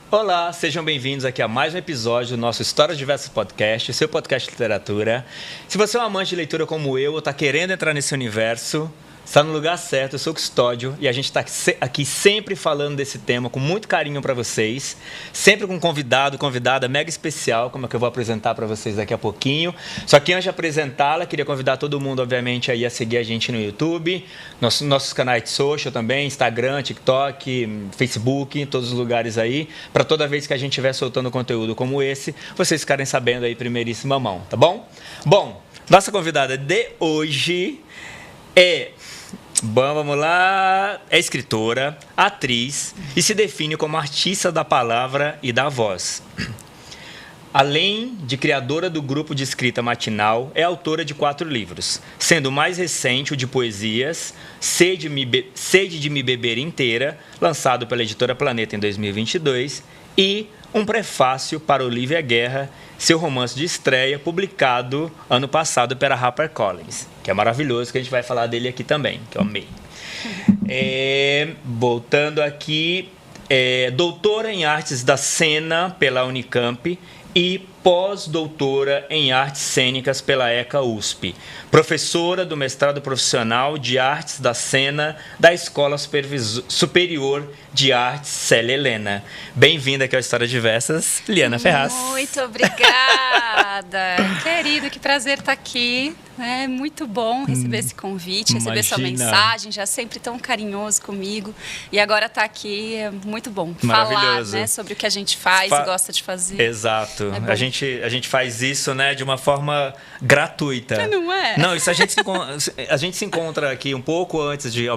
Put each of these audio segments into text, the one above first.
Olá, sejam bem-vindos aqui a mais um episódio do nosso Histórias Diversas Podcast, seu podcast de literatura. Se você é um amante de leitura como eu ou está querendo entrar nesse universo, está no lugar certo. Eu sou o Custódio e a gente está aqui sempre falando desse tema com muito carinho para vocês, sempre com um convidada mega especial, como é que eu vou apresentar para vocês daqui a pouquinho. Só que antes de apresentá-la, queria convidar todo mundo, obviamente, aí a seguir a gente no YouTube, nossos canais de social também, Instagram, TikTok, Facebook, em todos os lugares aí, para toda vez que a gente estiver soltando conteúdo como esse, vocês ficarem sabendo aí primeiríssima mão, tá bom? Bom, nossa convidada de hoje vamos lá. É escritora, atriz e se define como artista da palavra e da voz. Além de criadora do grupo de escrita Matinal, é autora de 4 livros, sendo o mais recente o de poesias, Sede de Me Beber Inteira, lançado pela editora Planeta em 2022, e um prefácio para Olivia Guerra, seu romance de estreia, publicado ano passado pela HarperCollins, que é maravilhoso, que a gente vai falar dele aqui também, que eu amei. Voltando aqui, doutora em Artes da Cena pela Unicamp e pós-doutora em Artes Cênicas pela ECA USP. Professora do mestrado profissional de Artes da Cena da Escola Superior de Artes Célia Helena. Bem-vinda aqui ao Histórias Diversas, Liana Ferraz. Muito obrigada. Querido, que prazer estar aqui. É muito bom receber esse convite, receber sua mensagem, já sempre tão carinhoso comigo. E agora estar aqui é muito bom. Falar, né, sobre o que a gente faz e gosta de fazer. Exato. A gente faz isso, né, de uma forma gratuita. Não é? Não, isso a gente se encontra aqui um pouco antes de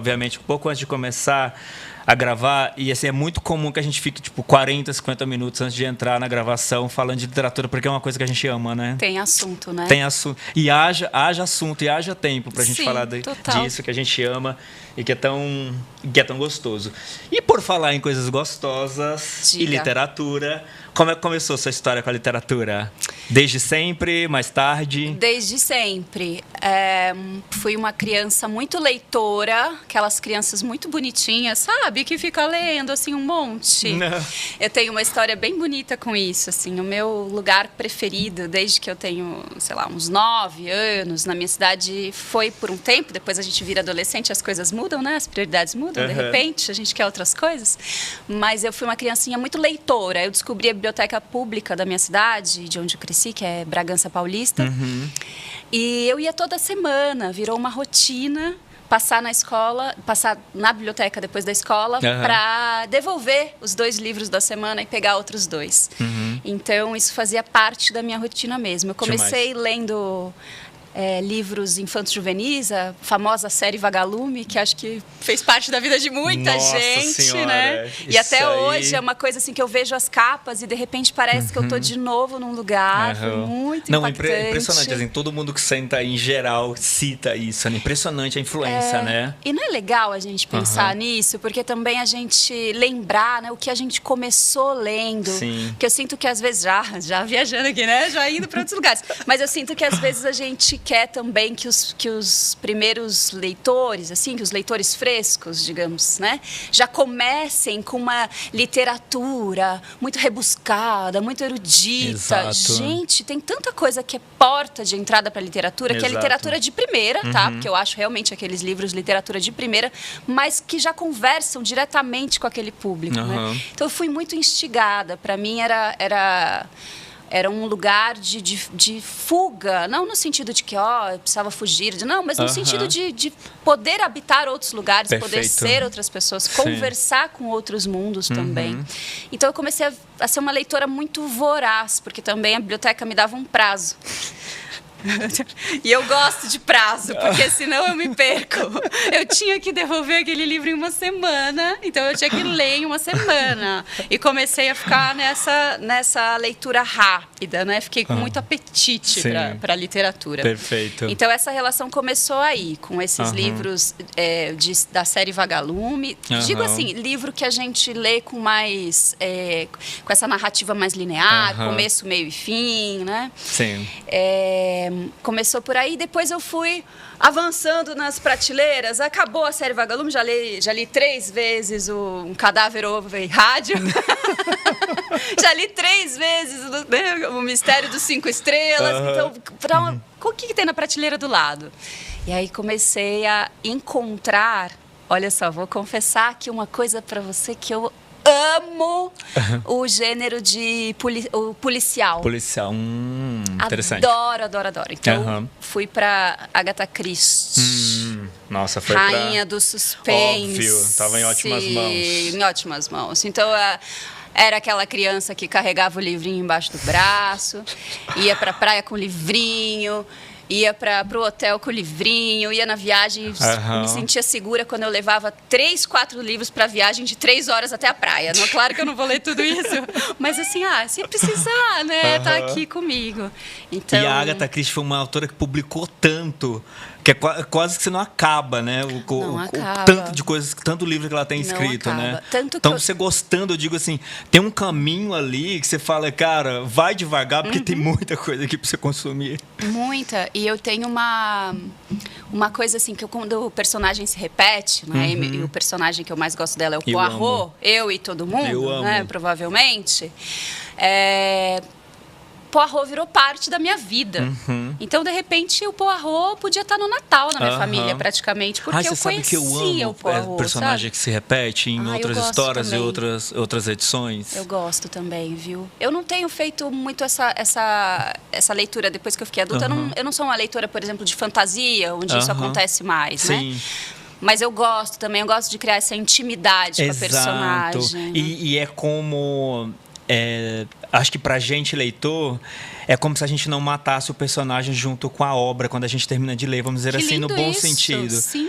começar a gravar, e assim, é muito comum que a gente fique tipo 40, 50 minutos antes de entrar na gravação falando de literatura, porque é uma coisa que a gente ama, né? Tem assunto, né? Tem assunto. E haja assunto e haja tempo pra gente falar disso que a gente ama e que é tão gostoso. E por falar em coisas gostosas e literatura, como é que começou sua história com a literatura? Desde sempre? Mais tarde? Desde sempre. Fui uma criança muito leitora, aquelas crianças muito bonitinhas, sabe? Que fica lendo, assim, um monte. Não. Eu tenho uma história bem bonita com isso, assim. O meu lugar preferido, desde que eu tenho, sei lá, uns 9 anos, na minha cidade, foi por um tempo. Depois a gente vira adolescente, as coisas mudam, né? As prioridades mudam, de repente, a gente quer outras coisas. Mas eu fui uma criancinha muito leitora. Eu descobri a biblioteca pública da minha cidade, de onde eu cresci, que é Bragança Paulista. E eu ia toda semana, virou uma rotina passar na biblioteca depois da escola para devolver os 2 livros da semana e pegar outros 2. Então, isso fazia parte da minha rotina mesmo. Eu comecei lendo livros infantos juvenis, a famosa série Vagalume, que acho que fez parte da vida de muita gente, senhora, né? E até hoje é uma coisa assim que eu vejo as capas e de repente parece que eu tô de novo num lugar muito impactante. Impressionante, assim, todo mundo que senta em geral cita isso, é impressionante a influência, né? E não é legal a gente pensar nisso, porque também a gente lembrar, né, o que a gente começou lendo. Sim. Que eu sinto que às vezes, já viajando aqui, né, já indo para outros lugares, mas eu sinto que às vezes a gente quer também que os primeiros leitores, assim, que os leitores frescos, digamos, né, já comecem com uma literatura muito rebuscada, muito erudita. Exato. Gente, tem tanta coisa que é porta de entrada para a literatura, que é literatura de primeira, tá? Porque eu acho realmente aqueles livros literatura de primeira, mas que já conversam diretamente com aquele público, né? Então eu fui muito instigada. Para mim era um lugar de fuga, não no sentido de que, eu precisava fugir, não, mas no sentido de poder habitar outros lugares, poder ser outras pessoas, conversar com outros mundos também. Então eu comecei a ser uma leitora muito voraz, porque também a biblioteca me dava um prazo. E eu gosto de prazo, porque senão eu me perco. Eu tinha que devolver aquele livro em uma semana, então eu tinha que ler em uma semana. E comecei a ficar nessa leitura rápida, né? Fiquei com muito apetite para a literatura. Perfeito. Então essa relação começou aí, com esses livros da série Vagalume. Digo assim, livro que a gente lê com mais... com essa narrativa mais linear, começo, meio e fim, né? Sim. Começou por aí, depois eu fui avançando nas prateleiras. Acabou a série Vagalume, já li 3 vezes Um Cadáver Ouve Rádio. Já li 3 vezes O Mistério dos 5 Estrelas. Então, o que tem na prateleira do lado? E aí comecei a encontrar... Olha só, vou confessar aqui uma coisa para você que eu amo o gênero de policial. Policial, interessante. Adoro. Então, fui para Agatha Christie. Nossa, foi Rainha do suspense. Óbvio, estava em ótimas mãos. Em ótimas mãos. Então, era aquela criança que carregava o livrinho embaixo do braço, ia para a praia com o livrinho... Ia para o hotel com o livrinho, ia na viagem, me sentia segura quando eu levava 3, 4 livros para a viagem de 3 horas até a praia. Não, claro que eu não vou ler tudo isso, mas assim, se precisar, né, tá aqui comigo. Então... E a Agatha Christie foi uma autora que publicou tanto, que é quase que você não acaba, né? O tanto de coisas, tanto livro que ela tem escrito, né? Então, você gostando, eu digo assim, tem um caminho ali que você fala, cara, vai devagar, porque tem muita coisa aqui para você consumir. Muita. E eu tenho uma coisa assim, que quando o personagem se repete, né? E o personagem que eu mais gosto dela é o Poirot, eu e todo mundo, né? Provavelmente. Poirot virou parte da minha vida. Então, de repente, o Poirot podia estar no Natal na minha família, praticamente, porque eu conhecia o Poirot. É personagem, sabe? Que se repete em outras histórias também. E outras edições. Eu gosto também, viu? Eu não tenho feito muito essa leitura depois que eu fiquei adulta. Eu não sou uma leitora, por exemplo, de fantasia, onde isso acontece mais, Sim. né? Mas eu gosto também, eu gosto de criar essa intimidade com a personagem. E é como... acho que pra gente, leitor, é como se a gente não matasse o personagem junto com a obra quando a gente termina de ler, vamos dizer assim, no bom sentido. Sim.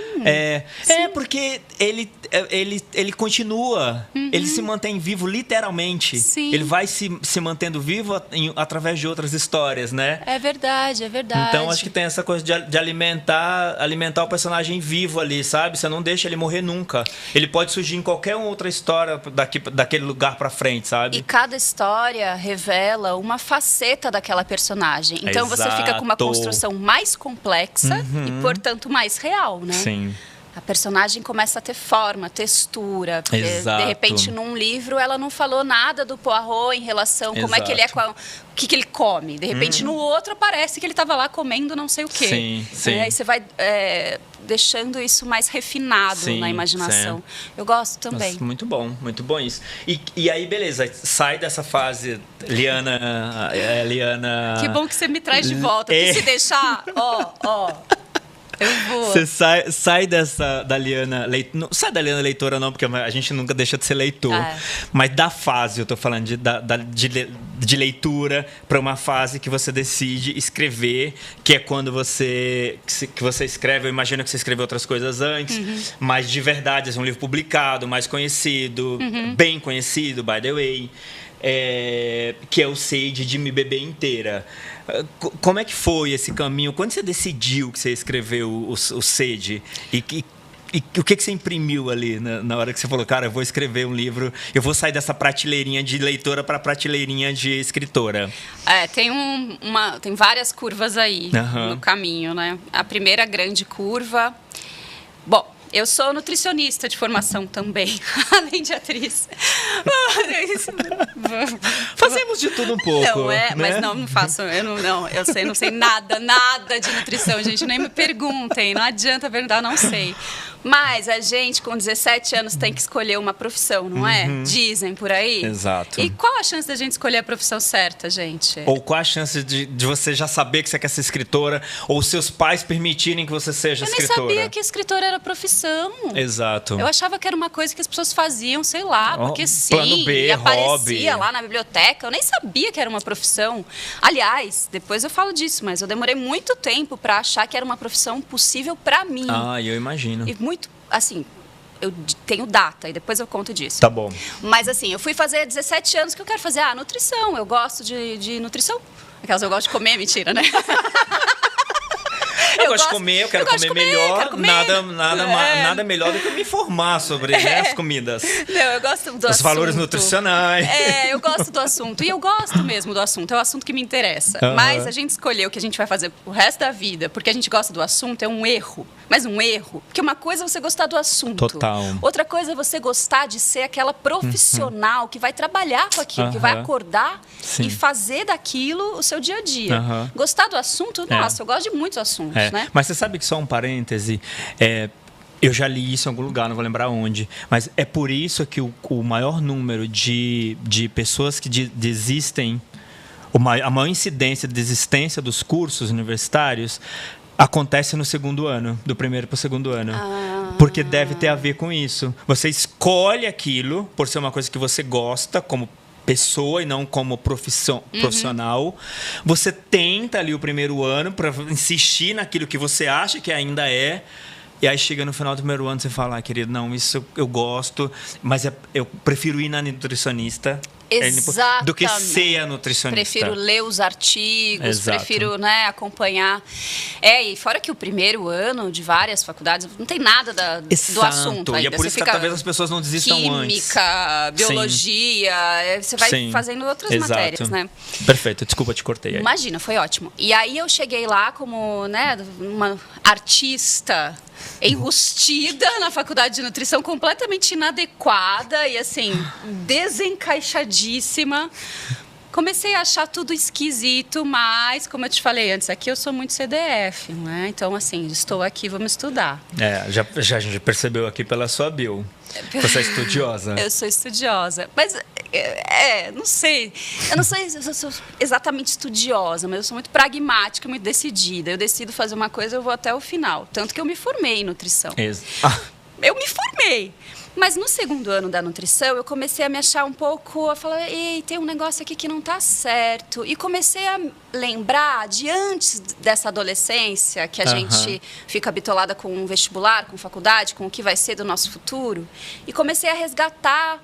Porque ele continua, ele se mantém vivo literalmente. Sim. Ele vai se mantendo vivo através de outras histórias, né? É verdade. Então, acho que tem essa coisa de alimentar o personagem vivo ali, sabe? Você não deixa ele morrer nunca. Ele pode surgir em qualquer outra história daquele lugar pra frente, sabe? E cada história revela uma faceta daquela personagem. Então você fica com uma construção mais complexa e, portanto, mais real, né? Sim. A personagem começa a ter forma, textura. Porque, de repente, num livro, ela não falou nada do Poirot em relação a como é que ele é, o que ele come. De repente, no outro, parece que ele estava lá comendo não sei o quê. Sim. Aí você vai deixando isso mais refinado na imaginação. Sim. Eu gosto também. Mas muito bom isso. E aí, beleza, sai dessa fase, Liana... Que bom que você me traz de volta. Porque se deixar, eu vou. Você sai da Liana leitora. Não sai da Liana leitora, não, porque a gente nunca deixa de ser leitor. Mas da fase, eu tô falando de leitura para uma fase que você decide escrever, que é quando você escreve. Eu imagino que você escreveu outras coisas antes, mas de verdade, é um livro publicado, mais conhecido, bem conhecido, by the way. Que é o Sede de Me Beber Inteira. Como é que foi esse caminho? Quando você decidiu que você escreveu o Sede? E o que você imprimiu ali na hora que você falou, cara, eu vou escrever um livro, eu vou sair dessa prateleirinha de leitora para prateleirinha de escritora? Tem várias curvas aí no caminho, né? A primeira grande curva... Bom, eu sou nutricionista de formação também, além de atriz. Fazemos de tudo um pouco. Não né? Mas não faço. Eu não sei nada de nutrição, gente. Nem me perguntem, não adianta perguntar, não sei. Mas a gente, com 17 anos, tem que escolher uma profissão, não é? Dizem por aí. Exato. E qual a chance da gente escolher a profissão certa, gente? Ou qual a chance de você já saber que você quer ser escritora, ou seus pais permitirem que você seja escritora? Eu nem sabia que escritora era profissão. Exato. Eu achava que era uma coisa que as pessoas faziam, sei lá, porque sim, plano B, e aparecia hobby. Lá na biblioteca. Eu nem sabia que era uma profissão. Aliás, depois eu falo disso, mas eu demorei muito tempo para achar que era uma profissão possível para mim. Eu imagino. E muito, assim, eu tenho data e depois eu conto disso. Tá bom. Mas assim, eu fui fazer 17 anos que eu quero fazer nutrição. Eu gosto de nutrição. Aquelas eu gosto de comer, mentira, né? gosto de comer, eu quero comer melhor. Quero comer. Nada melhor do que me informar sobre as comidas. Não, eu gosto do Os valores nutricionais. Eu gosto do assunto. E eu gosto mesmo do assunto. É o assunto que me interessa. Mas a gente escolher o que a gente vai fazer o resto da vida porque a gente gosta do assunto é um erro. Mas um erro. Porque uma coisa é você gostar do assunto. Total. Outra coisa é você gostar de ser aquela profissional que vai trabalhar com aquilo, que vai acordar e fazer daquilo o seu dia a dia. Gostar do assunto? Nossa, eu gosto de muitos assuntos, né? Mas você sabe que, só um parêntese, eu já li isso em algum lugar, não vou lembrar onde, mas é por isso que o maior número de pessoas que desistem, a maior incidência de desistência dos cursos universitários acontece no segundo ano, do primeiro para o segundo ano. Porque deve ter a ver com isso. Você escolhe aquilo por ser uma coisa que você gosta, como pessoa e não como profissional. Você tenta ali o primeiro ano para insistir naquilo que você acha que ainda é. E aí chega no final do primeiro ano, você fala, querido, não, isso eu gosto, mas eu prefiro ir na nutricionista. Exatamente. Do que ser a nutricionista. Prefiro ler os artigos, Exato. prefiro, né, acompanhar. E fora que o primeiro ano de várias faculdades não tem nada do assunto ainda. E é por isso que talvez as pessoas não desistam antes. Química, biologia, você vai fazendo outras matérias, né? Perfeito, desculpa, te cortei aí. Imagina, foi ótimo. E aí eu cheguei lá como, né, uma artista enrustida na faculdade de nutrição, completamente inadequada e assim, desencaixadíssima. Comecei a achar tudo esquisito, mas, como eu te falei antes, aqui eu sou muito CDF, né? Então, assim, estou aqui, vamos estudar. Já a gente percebeu aqui pela sua bio. Você é estudiosa. Eu sou estudiosa. Mas, não sei. Eu não sei se eu sou exatamente estudiosa, mas eu sou muito pragmática, muito decidida. Eu decido fazer uma coisa, eu vou até o final. Tanto que eu me formei em nutrição. Eu me formei. Mas no segundo ano da nutrição, eu comecei a me achar um pouco, a falar, ei, tem um negócio aqui que não está certo. E comecei a lembrar de antes dessa adolescência, que a gente fica bitolada com um vestibular, com faculdade, com o que vai ser do nosso futuro. E comecei a resgatar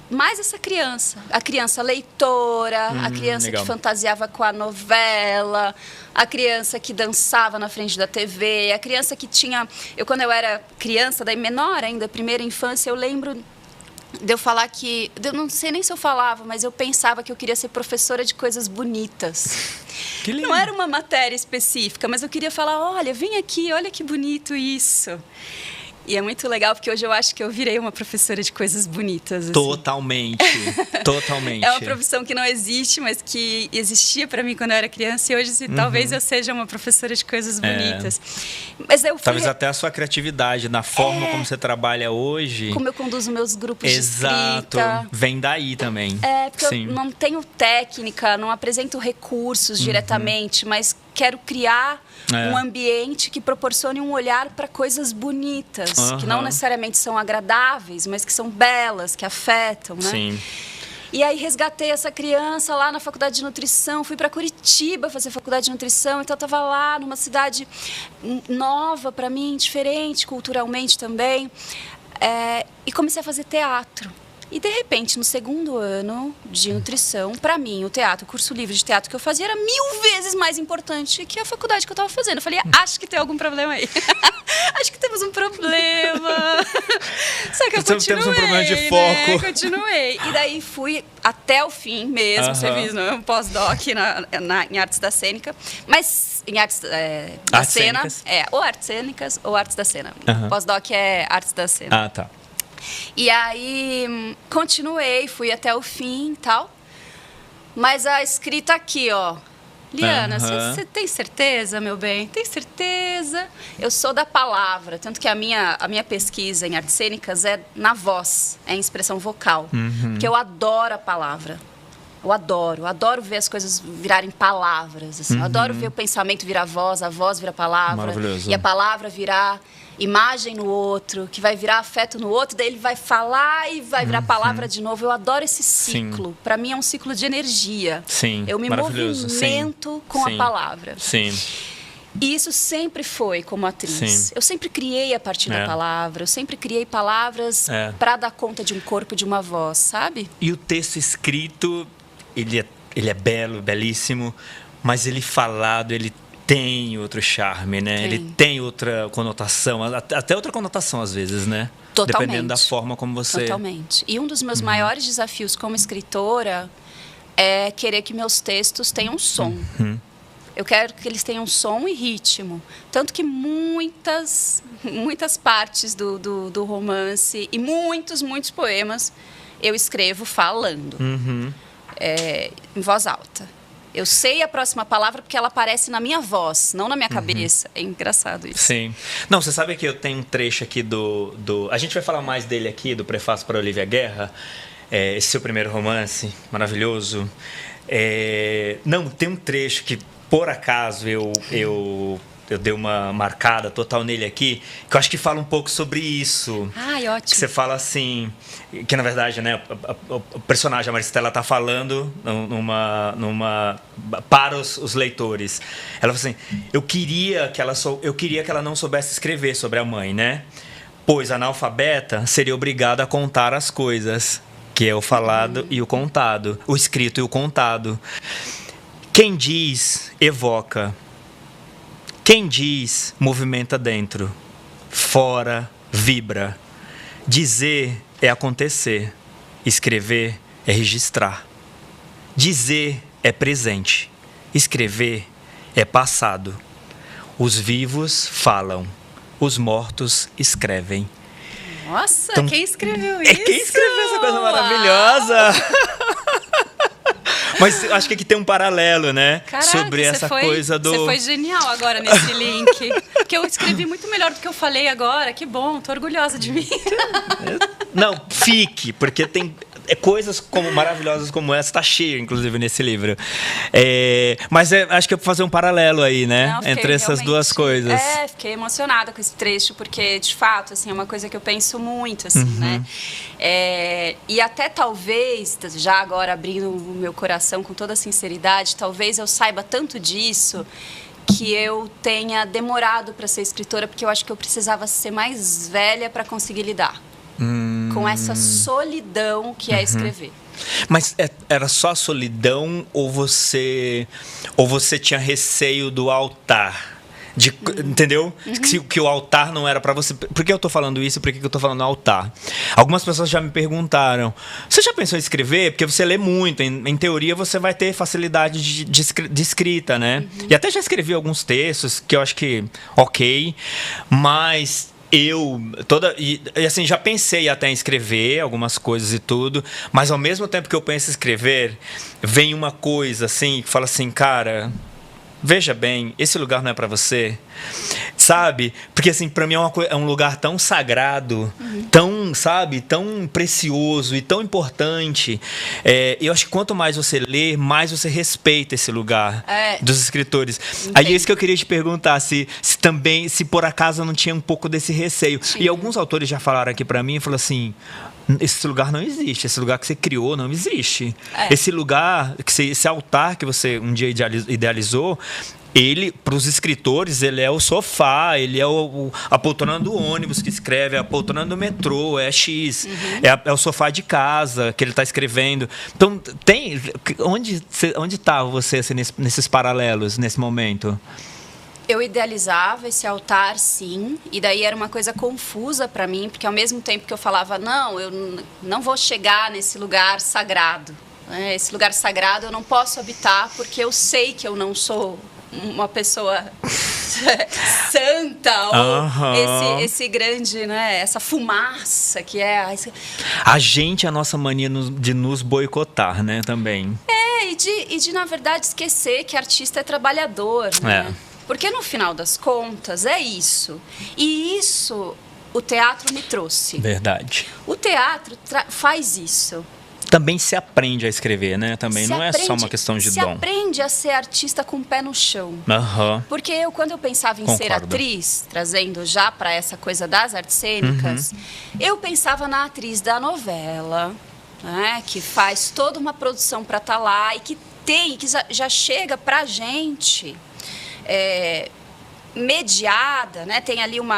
mais essa criança. A criança leitora, a criança que fantasiava com a novela, a criança que dançava na frente da TV, a criança que tinha... Quando eu era criança, daí menor ainda, primeira infância, eu lembro de eu falar que... Eu não sei nem se eu falava, mas eu pensava que eu queria ser professora de coisas bonitas. Que lindo. Não era uma matéria específica, mas eu queria falar, olha, vem aqui, olha que bonito isso. E é muito legal, porque hoje eu acho que eu virei uma professora de coisas bonitas. Assim. Totalmente. É uma profissão que não existe, mas que existia para mim quando eu era criança. E hoje, talvez eu seja uma professora de coisas bonitas. Mas talvez até a sua criatividade, na forma como você trabalha hoje. Como eu conduzo meus grupos de escrita. Vem daí também. Porque eu não tenho técnica, não apresento recursos diretamente, mas quero criar um ambiente que proporcione um olhar para coisas bonitas, que não necessariamente são agradáveis, mas que são belas, que afetam, né? Sim. E aí resgatei essa criança lá na faculdade de nutrição, fui para Curitiba fazer faculdade de nutrição, então eu estava lá numa cidade nova para mim, diferente culturalmente também, e comecei a fazer teatro. E, de repente, no segundo ano de nutrição, para mim, o teatro, o curso livre de teatro que eu fazia era 1000 vezes mais importante que a faculdade que eu estava fazendo. Eu falei, acho que tem algum problema aí. Acho que temos um problema. Só que eu continuei, temos um problema de foco. Né? Continuei. E daí fui até o fim mesmo, fiz um pós-doc em artes da cênica, mas em artes da cena. Cênicas. Ou artes cênicas ou artes da cena. Pós-doc é artes da cena. Ah, tá. E aí, continuei, fui até o fim e tal. Mas a escrita aqui, ó. Liana, você tem certeza, meu bem? Tem certeza? Eu sou da palavra. Tanto que a minha pesquisa em artes cênicas é na voz, é em expressão vocal. Porque eu adoro a palavra. Eu adoro ver as coisas virarem palavras. Assim. Eu adoro ver o pensamento virar voz, a voz virar palavra. Maravilhoso. E a palavra virar imagem no outro, que vai virar afeto no outro, daí ele vai falar e vai virar palavra de novo. Eu adoro esse ciclo. Para mim é um ciclo de energia. Sim, eu me movimento com a palavra. Sim. E isso sempre foi como atriz. Sim. Eu sempre criei a partir da palavra. Eu sempre criei palavras para dar conta de um corpo, de uma voz, sabe? E o texto escrito, ele é belo, belíssimo, mas ele falado, ele tem outro charme, né? Ele tem outra conotação, até outra conotação às vezes, né? Totalmente. Dependendo da forma como você... Totalmente. E um dos meus maiores desafios como escritora é querer que meus textos tenham som. Eu quero que eles tenham som e ritmo. Tanto que muitas partes do romance e muitos poemas eu escrevo falando, em voz alta. Eu sei a próxima palavra porque ela aparece na minha voz, não na minha cabeça. É engraçado isso. Sim. Não, você sabe que eu tenho um trecho aqui a gente vai falar mais dele aqui, do Prefácio para Olivia Guerra, esse seu primeiro romance, maravilhoso. Não, tem um trecho que, por acaso, eu dei uma marcada total nele aqui, que eu acho que fala um pouco sobre isso. Ai, ótimo. Que você fala assim, que na verdade, né, o personagem, a Maristela, está falando para os leitores. Ela fala assim, eu queria que ela não soubesse escrever sobre a mãe, né? Pois analfabeta seria obrigada a contar as coisas, que é o falado e o contado, o escrito e o contado. Quem diz, evoca. Quem diz, movimenta dentro. Fora, vibra. Dizer é acontecer. Escrever é registrar. Dizer é presente. Escrever é passado. Os vivos falam. Os mortos escrevem. Nossa, então, quem escreveu isso? Quem escreveu essa coisa maravilhosa? Mas acho que aqui tem um paralelo, né? Caraca, sobre essa coisa do... Você foi genial agora nesse link. Porque eu escrevi muito melhor do que eu falei agora. Que bom, tô orgulhosa de mim. Não, fique, porque tem... coisas maravilhosas como essa, está cheio, inclusive, nesse livro. Mas acho que é para fazer um paralelo aí, né? Não, entre essas duas coisas. Fiquei emocionada com esse trecho, porque, de fato, assim, é uma coisa que eu penso muito, assim, né? E até talvez, já agora abrindo o meu coração com toda sinceridade, talvez eu saiba tanto disso que eu tenha demorado para ser escritora, porque eu acho que eu precisava ser mais velha para conseguir lidar com essa solidão que é escrever. Mas era só solidão ou você tinha receio do altar? Entendeu? Que o altar não era para você. Por que eu tô falando isso? Por que eu tô falando altar? Algumas pessoas já me perguntaram, você já pensou em escrever? Porque você lê muito, em teoria você vai ter facilidade de escrita, né? E até já escrevi alguns textos que eu acho que ok, mas assim, já pensei até em escrever algumas coisas e tudo, mas ao mesmo tempo que eu penso em escrever, vem uma coisa assim, que fala assim, cara, veja bem, esse lugar não é pra você, sabe? Porque assim, pra mim é um lugar tão sagrado, tão, sabe, tão precioso e tão importante. Eu acho que quanto mais você lê, mais você respeita esse lugar dos escritores. Entendi. Aí é isso que eu queria te perguntar, se por acaso não tinha um pouco desse receio. Sim. E alguns autores já falaram aqui pra mim, falaram assim, esse lugar não existe, esse lugar que você criou não existe. Esse lugar, esse altar que você um dia idealizou, ele, para os escritores, ele é o sofá, ele é a poltrona do ônibus que escreve, é a poltrona do metrô, é X, é o sofá de casa que ele está escrevendo. Então, onde está você assim, nesses paralelos, nesse momento? Eu idealizava esse altar, sim, e daí era uma coisa confusa para mim, porque ao mesmo tempo que eu falava, não, eu não vou chegar nesse lugar sagrado, né? Esse lugar sagrado eu não posso habitar porque eu sei que eu não sou uma pessoa santa ou esse grande, né, essa fumaça que é a nossa mania de nos boicotar, né, também. E de na verdade esquecer que artista é trabalhador, né? Porque no final das contas é isso. E isso o teatro me trouxe. Verdade. O teatro faz isso. Também se aprende a escrever, né? Também não é só uma questão de dom. Se aprende a ser artista com o pé no chão. Porque quando eu pensava em ser atriz, trazendo já para essa coisa das artes cênicas, eu pensava na atriz da novela, né? Que faz toda uma produção para estar lá e que já chega pra gente mediada, né? Tem ali um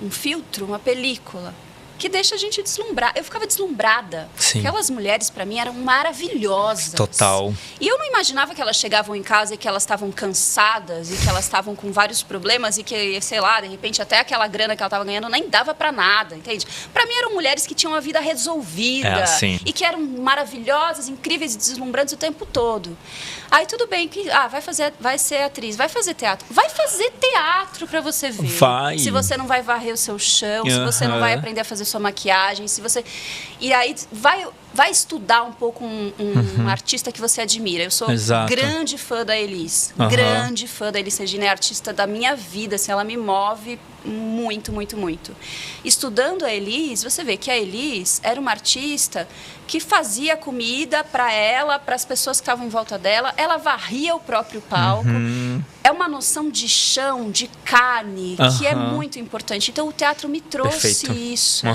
filtro, uma película. que deixa a gente deslumbrar. Eu ficava deslumbrada. Sim. Aquelas mulheres, para mim, eram maravilhosas. Total. E eu não imaginava que elas chegavam em casa e que elas estavam cansadas e que elas estavam com vários problemas e que, sei lá, de repente até aquela grana que ela estava ganhando nem dava para nada, entende? Para mim eram mulheres que tinham a vida resolvida e que eram maravilhosas, incríveis e deslumbrantes o tempo todo. Aí tudo bem que vai ser atriz, vai fazer teatro. Vai fazer teatro para você ver. Vai. Se você não vai varrer o seu chão, se você não vai aprender a fazer sua maquiagem, se você... E aí vai estudar um pouco um artista que você admira. Eu sou grande fã da Elis. Grande fã da Elis Regina. É a artista da minha vida. Assim, ela me move muito, muito, muito. Estudando a Elis, você vê que a Elis era uma artista que fazia comida para ela, para as pessoas que estavam em volta dela. Ela varria o próprio palco. É uma noção de chão, de carne, que é muito importante. Então, o teatro me trouxe isso.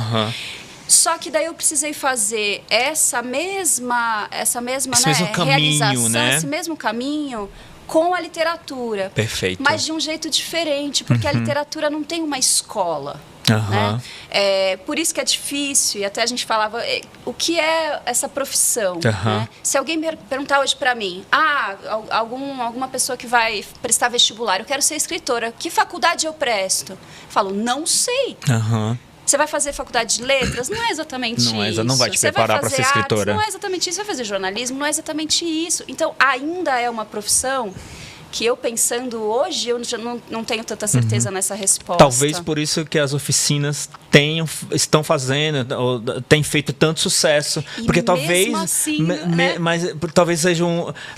Só que daí eu precisei fazer esse mesmo caminho, realização, né? Esse mesmo caminho com a literatura. Perfeito. Mas de um jeito diferente, porque a literatura não tem uma escola. Né? Por isso que é difícil, e até a gente falava o que é essa profissão, né? Se alguém perguntar hoje para mim, alguma pessoa que vai prestar vestibular, eu quero ser escritora, que faculdade eu presto? Eu falo, não sei. Você vai fazer faculdade de letras? Não é exatamente isso. Não vai te preparar para ser escritora. Não é exatamente isso. Você vai fazer jornalismo? Não é exatamente isso. Então, ainda é uma profissão que eu pensando hoje, eu já não tenho tanta certeza nessa resposta. Talvez por isso que as oficinas estão fazendo, ou têm feito tanto sucesso. E porque talvez, assim, mas talvez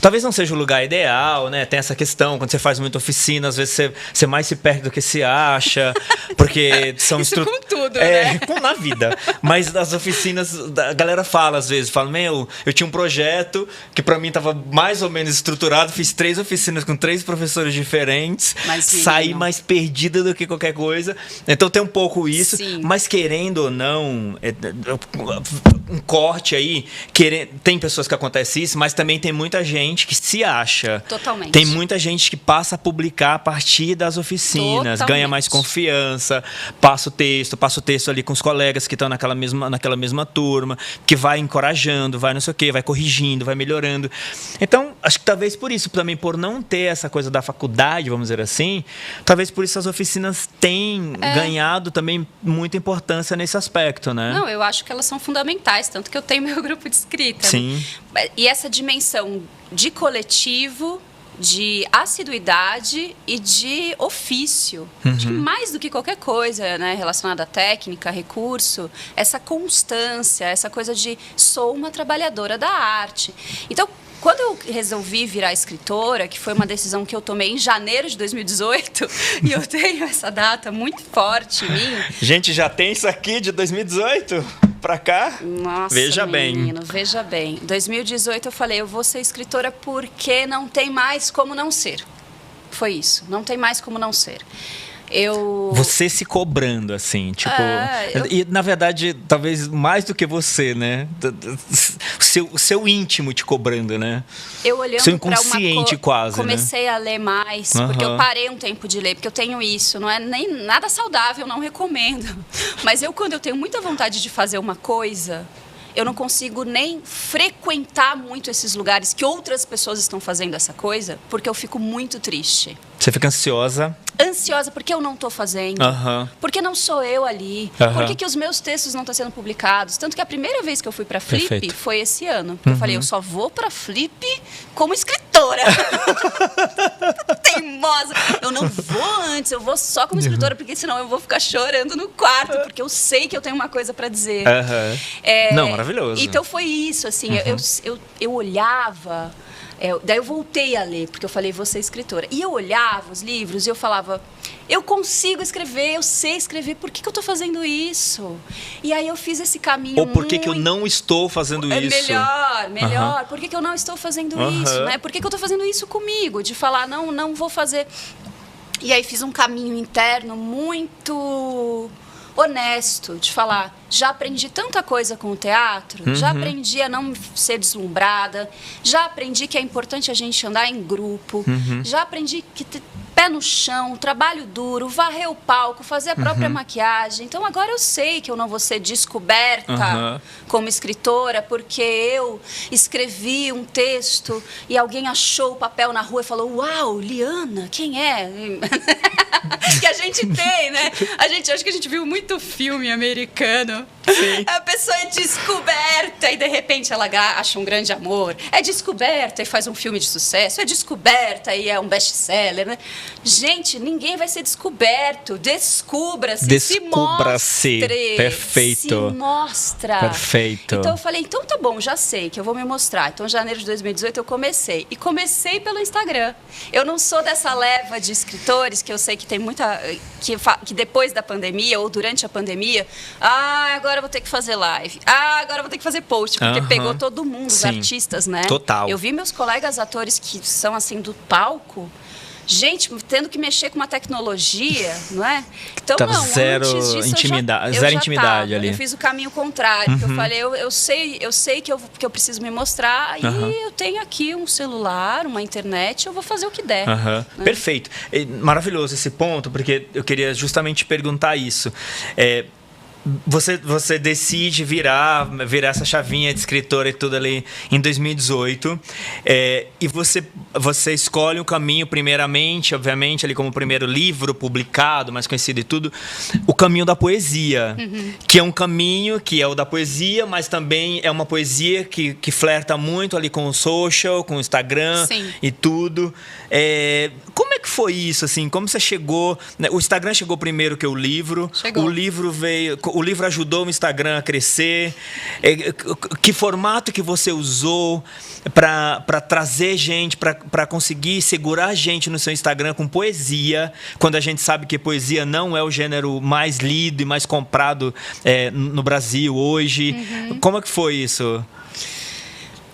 talvez não seja o lugar ideal, né? Tem essa questão, quando você faz muita oficina, às vezes você mais se perde do que se acha, porque são isso com tudo, né? Na vida. Mas as oficinas, a galera fala às vezes, eu tinha um projeto que para mim estava mais ou menos estruturado, fiz 3 oficinas com 3 professores diferentes, saí mais perdida do que qualquer coisa. Então tem um pouco isso, mas querendo ou não, um corte aí, tem pessoas que acontece isso, mas também tem muita gente que se acha. Totalmente. Tem muita gente que passa a publicar a partir das oficinas, ganha mais confiança, passa o texto ali com os colegas que estão naquela mesma turma, que vai encorajando, vai não sei o quê, vai corrigindo, vai melhorando. Então, acho que talvez por isso, também por não ter essa coisa da faculdade, vamos dizer assim, talvez por isso as oficinas têm ganhado também muita importância nesse aspecto, né? Não, eu acho que elas são fundamentais, tanto que eu tenho meu grupo de escrita. Sim. Né? E essa dimensão de coletivo, de assiduidade e de ofício. Acho que mais do que qualquer coisa, né, relacionada à técnica, recurso, essa constância, essa coisa de sou uma trabalhadora da arte. Então, quando eu resolvi virar escritora, que foi uma decisão que eu tomei em janeiro de 2018, e eu tenho essa data muito forte em mim. Gente, já tem isso aqui de 2018 pra cá? Nossa, veja menino, veja bem. Em 2018 eu falei, eu vou ser escritora porque não tem mais como não ser. Foi isso, não tem mais como não ser. Você se cobrando, assim, tipo... E, na verdade, talvez mais do que você, né? O seu íntimo te cobrando, né? Eu olhando seu inconsciente quase, comecei a ler mais, porque eu parei um tempo de ler, porque eu tenho isso. Não é nem nada saudável, não recomendo. Mas quando eu tenho muita vontade de fazer uma coisa... Eu não consigo nem frequentar muito esses lugares que outras pessoas estão fazendo essa coisa, porque eu fico muito triste. Você fica ansiosa? Ansiosa porque eu não estou fazendo, porque não sou eu ali, por que os meus textos não estão sendo publicados. Tanto que a primeira vez que eu fui para Flip foi esse ano. Eu falei, eu só vou para Flip como escritora. Teimosa. Eu não vou antes, eu vou só como escritora, porque senão eu vou ficar chorando no quarto, porque eu sei que eu tenho uma coisa para dizer. Não, maravilhoso. Então foi isso, assim, eu olhava... daí eu voltei a ler, porque eu falei, vou ser escritora. E eu olhava os livros e eu falava, eu consigo escrever, eu sei escrever, por que eu estou fazendo isso? E aí eu fiz esse caminho. Ou por que eu não estou fazendo isso? Melhor. Por que eu não estou fazendo isso? Né? Por que eu estou fazendo isso comigo? De falar, não vou fazer. E aí fiz um caminho interno muito... honesto, de falar, já aprendi tanta coisa com o teatro, já aprendi a não ser deslumbrada, já aprendi que é importante a gente andar em grupo, já aprendi que pé no chão, trabalho duro, varrer o palco, fazer a própria maquiagem. Então agora eu sei que eu não vou ser descoberta como escritora porque eu escrevi um texto e alguém achou o papel na rua e falou: uau, Liana, quem é? Que a gente tem, né? Acho que a gente viu muito filme americano. Sim. A pessoa é descoberta e de repente ela acha um grande amor. É descoberta e faz um filme de sucesso. É descoberta e é um best-seller, né? Gente, ninguém vai ser descoberto. Descubra-se. Se mostre. Perfeito. Se mostra. Perfeito. Então eu falei, então tá bom, já sei que eu vou me mostrar. Então, em janeiro de 2018 eu comecei. E comecei pelo Instagram. Eu não sou dessa leva de escritores que eu sei que tem muita... Que depois da pandemia ou durante a pandemia, agora eu vou ter que fazer live. Agora eu vou ter que fazer post. Porque pegou todo mundo, os artistas, né? Total. Eu vi meus colegas atores que são assim do palco... Gente, tendo que mexer com uma tecnologia, não é? Então, tava não, zero antes disso, intimidade, zero intimidade tava. ali. Eu fiz o caminho contrário, porque eu falei, eu sei que eu preciso me mostrar e eu tenho aqui um celular, uma internet, eu vou fazer o que der. Né? Perfeito. Maravilhoso esse ponto, porque eu queria justamente te perguntar isso. Você decide virar essa chavinha de escritora e tudo ali em 2018 e você escolhe o caminho primeiramente, obviamente, ali como o primeiro livro publicado, mais conhecido e tudo, o caminho da poesia, que é um caminho que é o da poesia, mas também é uma poesia que flerta muito ali com o social, com o Instagram. Sim. E tudo. Como é que foi isso, assim? Como você chegou... Né? O Instagram chegou primeiro que o livro. Chegou. O livro ajudou o Instagram a crescer. Que formato que você usou para trazer gente, para conseguir segurar gente no seu Instagram com poesia, quando a gente sabe que poesia não é o gênero mais lido e mais comprado no Brasil hoje? Como é que foi isso?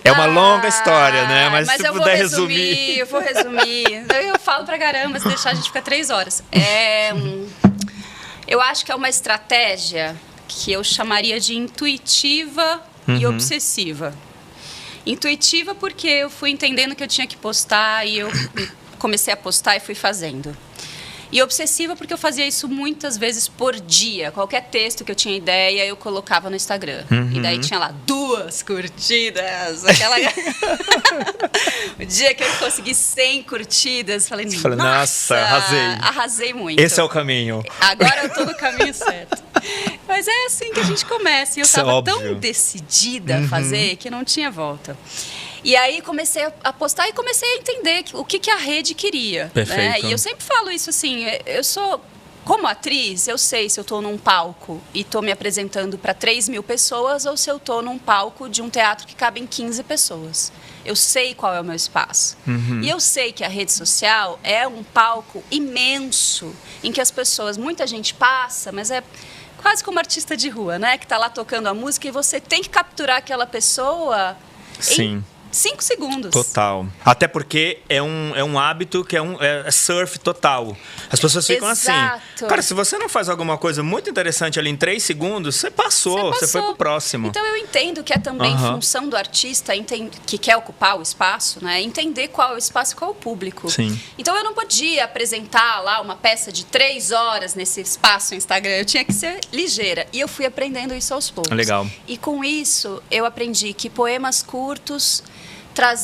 É uma longa história, né? Mas se eu puder resumir... Eu vou resumir. Eu falo pra caramba, se deixar a gente fica 3 horas. Eu acho que é uma estratégia que eu chamaria de intuitiva e obsessiva. Intuitiva porque eu fui entendendo que eu tinha que postar e eu comecei a postar e fui fazendo. E obsessiva porque eu fazia isso muitas vezes por dia. Qualquer texto que eu tinha ideia, eu colocava no Instagram. E daí tinha lá 2 curtidas. O dia que eu consegui 100 curtidas, falei, nossa, arrasei muito. Esse é o caminho. Agora eu tô no caminho certo. Mas é assim que a gente começa. E eu estava tão decidida a fazer que não tinha volta. E aí comecei a postar e comecei a entender o que a rede queria. Né? E eu sempre falo isso assim, eu sou... Como atriz, eu sei se eu estou num palco e estou me apresentando para 3.000 pessoas ou se eu estou num palco de um teatro que cabem 15 pessoas. Eu sei qual é o meu espaço. E eu sei que a rede social é um palco imenso em que as pessoas, muita gente passa, mas é quase como artista de rua, né? Que está lá tocando a música e você tem que capturar aquela pessoa em 5 segundos. Total. Até porque é um hábito que é surf total. As pessoas ficam assim. Cara, se você não faz alguma coisa muito interessante ali em 3 segundos, você passou, você foi pro próximo. Então eu entendo que é também função do artista que quer ocupar o espaço, né? Entender qual é o espaço e qual é o público. Sim. Então eu não podia apresentar lá uma peça de 3 horas nesse espaço no Instagram. Eu tinha que ser ligeira. E eu fui aprendendo isso aos poucos. Legal. E com isso eu aprendi que poemas curtos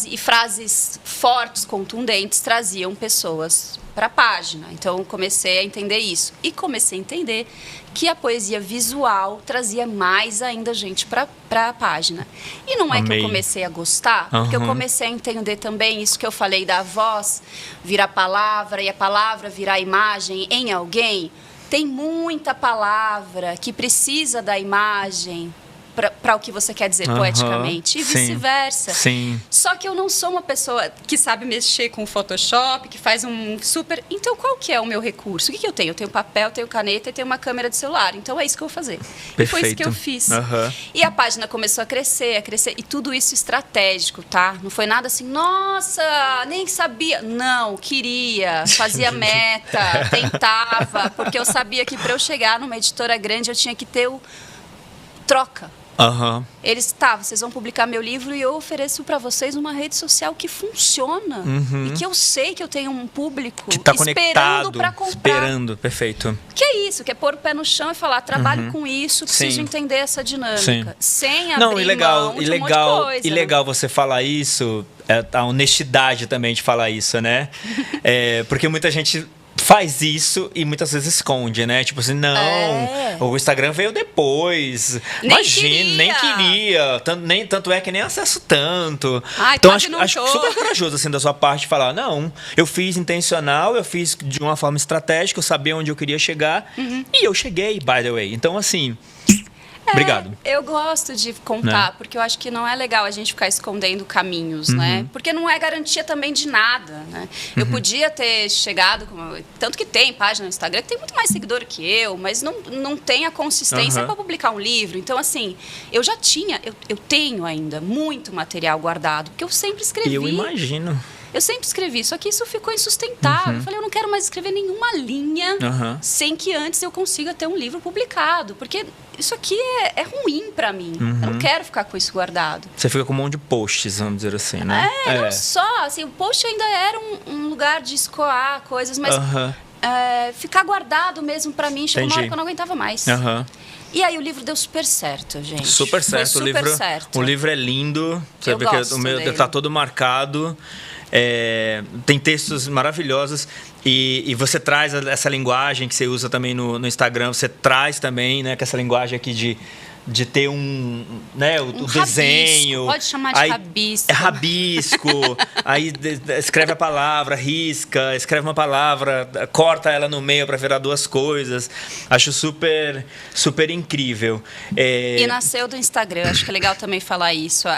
e frases fortes, contundentes, traziam pessoas para a página. Então, comecei a entender isso. E comecei a entender que a poesia visual trazia mais ainda gente para a página. E não é que eu comecei a gostar, porque eu comecei a entender também isso que eu falei da voz virar palavra e a palavra virar imagem em alguém. Tem muita palavra que precisa da imagem para o que você quer dizer poeticamente, e vice-versa. Só que eu não sou uma pessoa que sabe mexer com o Photoshop, que faz um super... Então, qual que é o meu recurso? O que eu tenho? Eu tenho papel, tenho caneta e tenho uma câmera de celular. Então, é isso que eu vou fazer. Perfeito. E foi isso que eu fiz. E a página começou a crescer, e tudo isso estratégico, tá? Não foi nada assim, nossa, nem sabia. Não, queria, fazia meta, tentava, porque eu sabia que para eu chegar numa editora grande, eu tinha que ter troca. Eles, vocês vão publicar meu livro e eu ofereço para vocês uma rede social que funciona. E que eu sei que eu tenho um público que tá esperando para comprar. Esperando, perfeito. Que é isso, que é pôr o pé no chão e falar, trabalho com isso, preciso entender essa dinâmica. Sem abrir mão de um monte de coisa. E legal você falar isso, a honestidade também de falar isso, né? Porque muita gente faz isso e muitas vezes esconde, né? Tipo assim, não, o Instagram veio depois. Nem queria. Tanto é que nem acesso tanto. Então acho super corajoso assim da sua parte falar, não, eu fiz intencional, eu fiz de uma forma estratégica, eu sabia onde eu queria chegar e eu cheguei, by the way. Então assim, obrigado. Eu gosto de contar, porque eu acho que não é legal a gente ficar escondendo caminhos, né? Porque não é garantia também de nada, né? Eu podia ter chegado, tanto que tem página no Instagram que tem muito mais seguidor que eu, mas não tem a consistência para publicar um livro. Então, assim, eu já tinha, eu tenho ainda muito material guardado, porque eu sempre escrevi. Eu imagino. Eu sempre escrevi, só que isso ficou insustentável. Eu falei, eu não quero mais escrever nenhuma linha sem que antes eu consiga ter um livro publicado. Porque isso aqui é ruim pra mim. Eu não quero ficar com isso guardado. Você fica com um monte de posts, vamos dizer assim, né? Não só. Assim, o post ainda era um lugar de escoar coisas, mas ficar guardado mesmo pra mim chegou uma hora que eu não aguentava mais. E aí o livro deu super certo, gente. Super certo. Foi super certo. O livro é lindo. Você vê que o meu tá todo marcado. Tem textos maravilhosos e você traz essa linguagem que você usa também no Instagram, você traz também, né, que essa linguagem aqui de ter né, o desenho. Pode chamar de rabisco. É rabisco. Aí escreve a palavra, risca, escreve uma palavra, corta ela no meio para virar duas coisas. Acho super, super incrível. E nasceu do Instagram, acho que é legal também falar isso.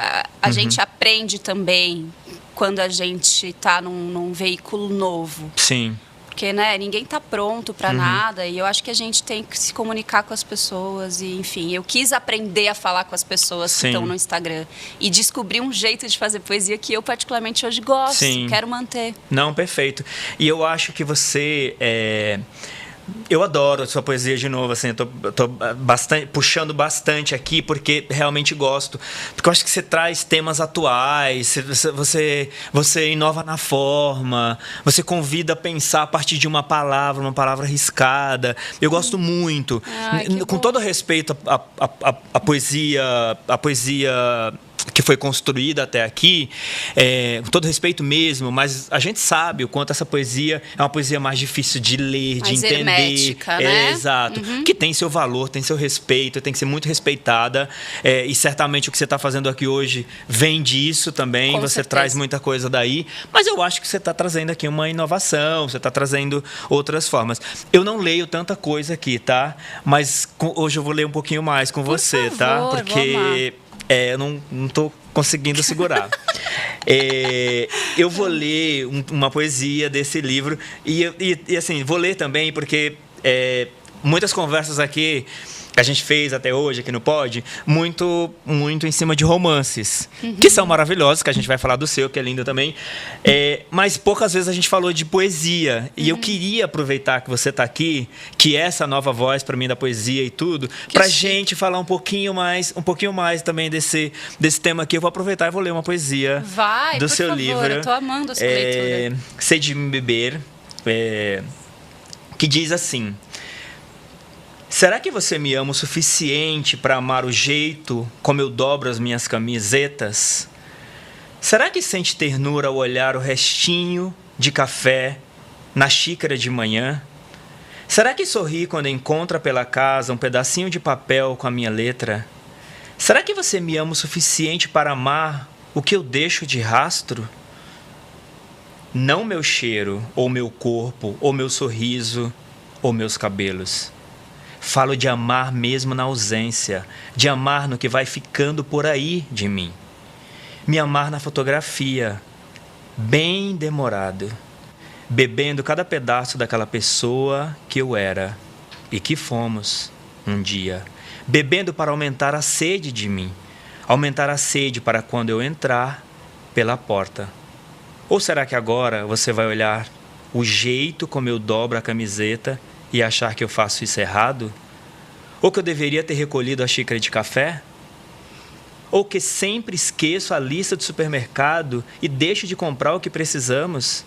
A gente aprende também quando a gente está num veículo novo. Sim. Porque, né, ninguém está pronto para nada e eu acho que a gente tem que se comunicar com as pessoas e, enfim, eu quis aprender a falar com as pessoas que estão no Instagram e descobri um jeito de fazer poesia que eu particularmente hoje gosto, quero manter. Não, perfeito. E eu acho que você... Eu adoro a sua poesia de novo, assim, eu tô puxando bastante aqui porque realmente gosto. Porque eu acho que você traz temas atuais, você inova na forma, você convida a pensar a partir de uma palavra riscada. Eu gosto muito. Com todo respeito à poesia que foi construída até aqui, com todo respeito mesmo, mas a gente sabe o quanto essa poesia é uma poesia mais difícil de ler, de entender. Hermética, né? Exato. Que tem seu valor, tem seu respeito, tem que ser muito respeitada. E certamente o que você está fazendo aqui hoje vem disso também. Com você certeza. Traz muita coisa daí. Mas eu acho que você está trazendo aqui uma inovação, você está trazendo outras formas. Eu não leio tanta coisa aqui, tá? Mas hoje eu vou ler um pouquinho mais com você, tá? Porque eu não estou conseguindo segurar. Eu vou ler uma poesia desse livro e assim, vou ler também porque muitas conversas aqui que a gente fez até hoje aqui no Pod, muito em cima de romances, que são maravilhosos, que a gente vai falar do seu, que é lindo também, mas poucas vezes a gente falou de poesia, e eu queria aproveitar que você está aqui, que é essa nova voz para mim da poesia e tudo, para gente falar um pouquinho mais também desse tema aqui. Eu vou aproveitar e vou ler uma poesia do seu livro. Eu tô amando essa leitura. Sei de me beber, que diz assim: será que você me ama o suficiente para amar o jeito como eu dobro as minhas camisetas? Será que sente ternura ao olhar o restinho de café na xícara de manhã? Será que sorri quando encontra pela casa um pedacinho de papel com a minha letra? Será que você me ama o suficiente para amar o que eu deixo de rastro? Não meu cheiro, ou meu corpo, ou meu sorriso, ou meus cabelos. Falo de amar mesmo na ausência, de amar no que vai ficando por aí de mim. Me amar na fotografia, bem demorado, bebendo cada pedaço daquela pessoa que eu era e que fomos um dia. Bebendo para aumentar a sede de mim, aumentar a sede para quando eu entrar pela porta. Ou será que agora você vai olhar o jeito como eu dobro a camiseta e achar que eu faço isso errado? Ou que eu deveria ter recolhido a xícara de café? Ou que sempre esqueço a lista do supermercado e deixo de comprar o que precisamos?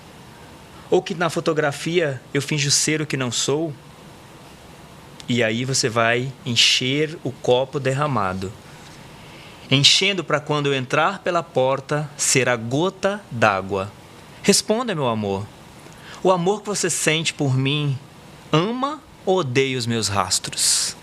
Ou que na fotografia eu finjo ser o que não sou? E aí você vai encher o copo derramado. Enchendo para quando eu entrar pela porta ser a gota d'água. Responda, meu amor. O amor que você sente por mim ama ou odeia os meus rastros?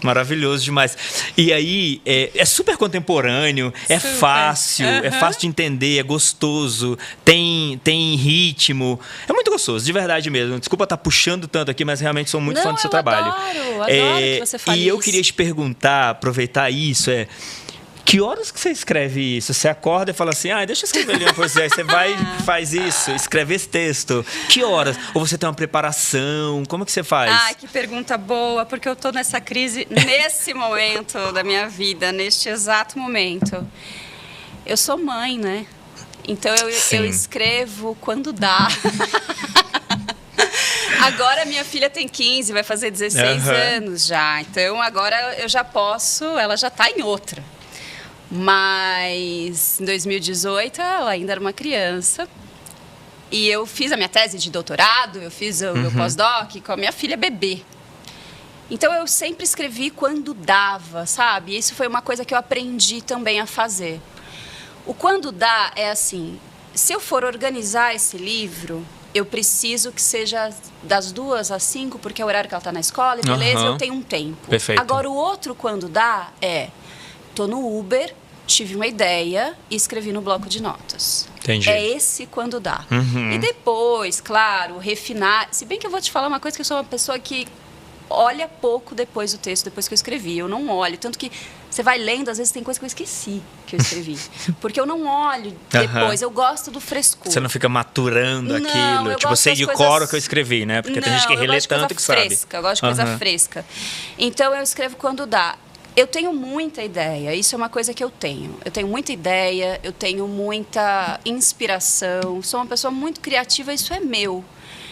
Maravilhoso demais. E aí, é super contemporâneo, é super fácil, é fácil de entender, é gostoso, tem ritmo. É muito gostoso, de verdade mesmo. Desculpa estar puxando tanto aqui, mas realmente sou muito fã do seu trabalho. Adoro que você fale E eu queria te perguntar, aproveitar isso, que horas que você escreve isso? Você acorda e fala assim, deixa eu escrever ali uma poesia. Aí você vai e faz isso, escreve esse texto. Que horas? Ou você tem uma preparação? Como que você faz? Que pergunta boa, porque eu tô nessa crise nesse momento da minha vida, neste exato momento. Eu sou mãe, né? Então eu escrevo quando dá. Agora minha filha tem 15, vai fazer 16 anos já. Então agora eu já posso, ela já tá em outra. Mas em 2018 ela ainda era uma criança e eu fiz a minha tese de doutorado, eu fiz o meu pós-doc com a minha filha bebê. Então eu sempre escrevi quando dava, sabe? Isso foi uma coisa que eu aprendi também a fazer. O quando dá é assim, se eu for organizar esse livro, eu preciso que seja das 2 às 5, porque é o horário que ela está na escola, e beleza, eu tenho um tempo. Perfeito. Agora o outro quando dá tô no Uber, tive uma ideia e escrevi no bloco de notas. Entendi. É esse quando dá. E depois, claro, refinar. Se bem que eu vou te falar uma coisa, que eu sou uma pessoa que olha pouco depois do texto, depois que eu escrevi. Eu não olho. Tanto que você vai lendo, às vezes tem coisa que eu esqueci que eu escrevi. Porque eu não olho depois. Eu gosto do frescor. Você não fica maturando aquilo. Tipo, sei de cor o que eu escrevi, né? Porque tem gente que relê tanto que sabe. Eu gosto de coisa fresca. Então eu escrevo quando dá. Eu tenho muita ideia, isso é uma coisa que eu tenho. Eu tenho muita ideia, eu tenho muita inspiração, sou uma pessoa muito criativa, isso é meu.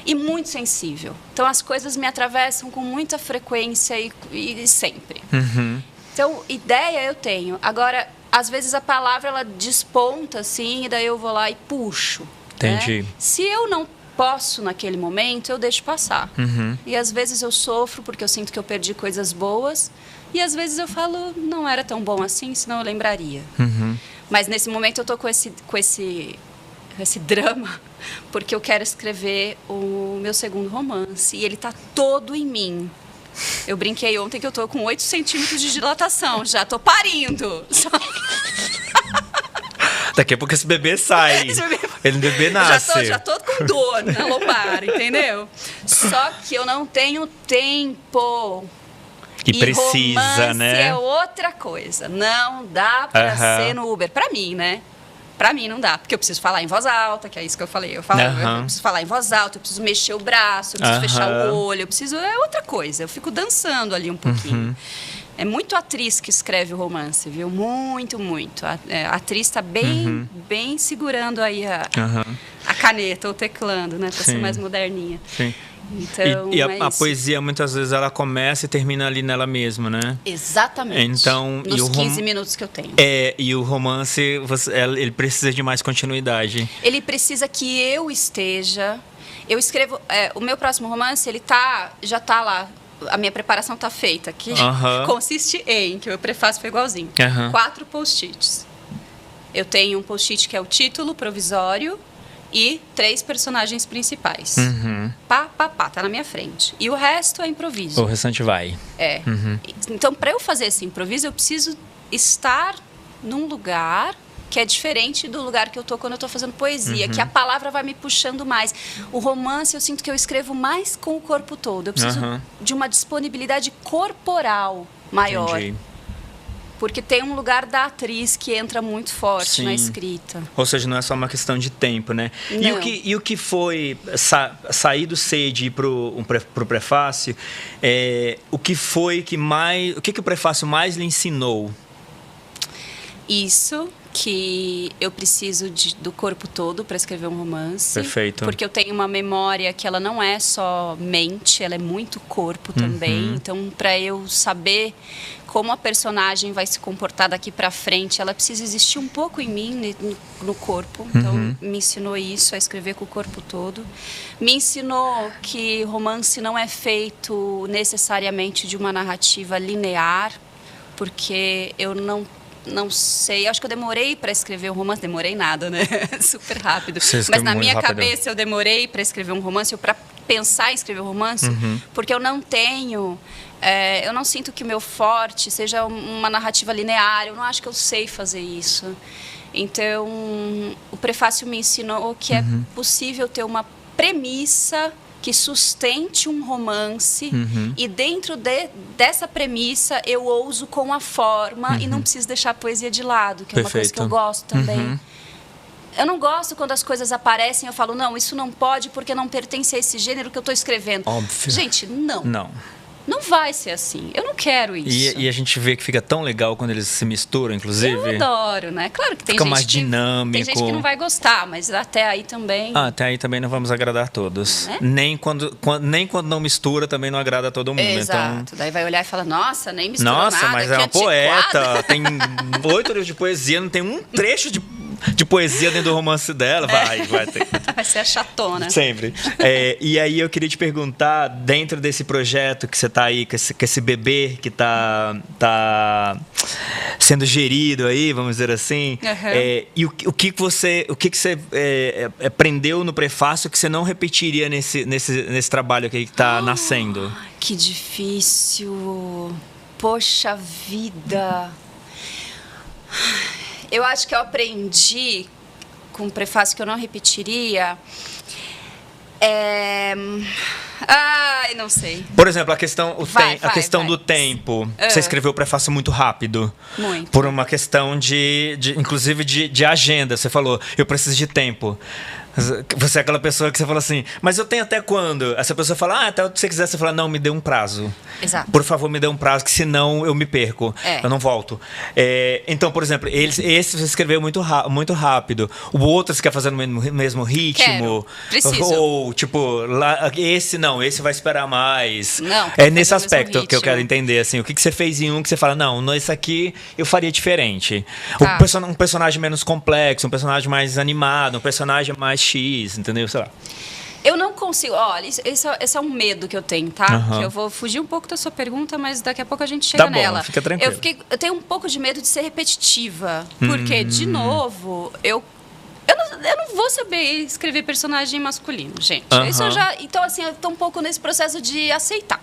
E muito sensível. Então, as coisas me atravessam com muita frequência e sempre. Então, ideia eu tenho. Agora, às vezes a palavra, ela desponta, assim, e daí eu vou lá e puxo. Entendi. Né? Se eu não posso naquele momento, eu deixo passar. E às vezes eu sofro porque eu sinto que eu perdi coisas boas. E às vezes eu falo, não era tão bom assim, senão eu lembraria. Mas nesse momento eu tô com esse drama, porque eu quero escrever o meu segundo romance. E ele tá todo em mim. Eu brinquei ontem que eu tô com 8 centímetros de dilatação, já tô parindo. Daqui a pouco esse bebê sai. Ele bebê nasce. Já tô com dor na lombar, entendeu? Só que eu não tenho tempo. E precisa, romance, né? É outra coisa. Não dá pra ser no Uber. Pra mim, né? Pra mim não dá. Porque eu preciso falar em voz alta, que é isso que eu falei. Eu preciso falar em voz alta, eu preciso mexer o braço, eu preciso fechar o olho, eu preciso... É outra coisa. Eu fico dançando ali um pouquinho. É muito atriz que escreve o romance, viu? Muito, muito. A atriz tá bem segurando aí a caneta ou teclando, né? Pra ser mais moderninha. Sim. Então, e a poesia, muitas vezes, ela começa e termina ali nela mesma, né? Exatamente. Então, nos 15 minutos que eu tenho. E o romance, ele precisa de mais continuidade. Ele precisa que eu esteja... Eu escrevo... o meu próximo romance, ele já tá lá. A minha preparação tá feita. Que consiste em... Que o meu prefácio foi igualzinho. 4 post-its. Eu tenho um post-it que é o título provisório... E 3 personagens principais. Tá na minha frente. E o resto é improviso. O restante vai. Então, para eu fazer esse improviso, eu preciso estar num lugar que é diferente do lugar que eu tô quando eu tô fazendo poesia, que a palavra vai me puxando mais. O romance, eu sinto que eu escrevo mais com o corpo todo. Eu preciso de uma disponibilidade corporal maior. Entendi. Porque tem um lugar da atriz que entra muito forte na escrita. Ou seja, não é só uma questão de tempo, né? E o que foi sair do sede e ir pro prefácio, o que foi que mais... O que o prefácio mais lhe ensinou? isso, que eu preciso do corpo todo para escrever um romance. Perfeito. Porque eu tenho uma memória que ela não é só mente, ela é muito corpo também. Então, para eu saber como a personagem vai se comportar daqui para frente, ela precisa existir um pouco em mim, no corpo. Então, me ensinou isso, a escrever com o corpo todo. Me ensinou que romance não é feito necessariamente de uma narrativa linear, porque eu não sei, acho que eu demorei para escrever um romance, demorei nada, né? Super rápido. Mas na minha cabeça eu demorei para escrever um romance, ou para pensar em escrever um romance, porque eu não tenho, eu não sinto que o meu forte seja uma narrativa linear, eu não acho que eu sei fazer isso. Então, o prefácio me ensinou que é possível ter uma premissa que sustente um romance e dentro dessa premissa eu ouso com a forma e não preciso deixar a poesia de lado, que é uma coisa que eu gosto também. Eu não gosto quando as coisas aparecem e eu falo, não, isso não pode porque não pertence a esse gênero que eu estou escrevendo. Óbvio. Gente, não vai ser assim. Eu não quero isso. E a gente vê que fica tão legal quando eles se misturam, inclusive. Eu adoro, né? Claro que tem fica gente mais dinâmico. Tem gente que não vai gostar, mas até aí também... Até aí também não vamos agradar todos. Né? Nem quando não mistura, também não agrada todo mundo. Exato. Então... Daí vai olhar e falar, nossa, nem misturou nossa, nada. mas é uma poeta. Tem 8 livros de poesia, não tem um trecho de poesia dentro do romance dela. Vai ter. Vai ser a chatona. Sempre. E aí eu queria te perguntar, dentro desse projeto que você está aí, com esse bebê que tá sendo gerido aí, vamos dizer assim, e o que você aprendeu no prefácio que você não repetiria nesse trabalho que está nascendo? Que difícil. Poxa vida. Eu acho que eu aprendi com um prefácio que eu não repetiria. Ai, não sei. Por exemplo, a questão do tempo. Você escreveu o prefácio muito rápido. Muito. Por uma questão inclusive de agenda. Você falou, eu preciso de tempo. Você é aquela pessoa que você fala assim, mas eu tenho até quando? Essa pessoa fala, até o que você quiser. Você fala, não, me dê um prazo. Exato. Por favor, me dê um prazo, que senão eu me perco. Eu não volto. Então, por exemplo, esse você escreveu muito rápido. O outro você quer fazer no mesmo ritmo? Preciso. Ou, tipo, esse vai esperar mais. Não, é nesse aspecto que eu quero entender, assim, o que você fez em um que você fala, não, esse aqui eu faria diferente. Tá. Um personagem menos complexo, um personagem mais animado, um personagem mais X, entendeu? Sei lá. Eu não consigo. Olha, esse é um medo que eu tenho, tá? Que eu vou fugir um pouco da sua pergunta, mas daqui a pouco a gente chega nela. Fica tranquilo. Eu tenho um pouco de medo de ser repetitiva. Porque, de novo, eu não vou saber escrever personagem masculino, gente. Isso então, assim, eu tô um pouco nesse processo de aceitar.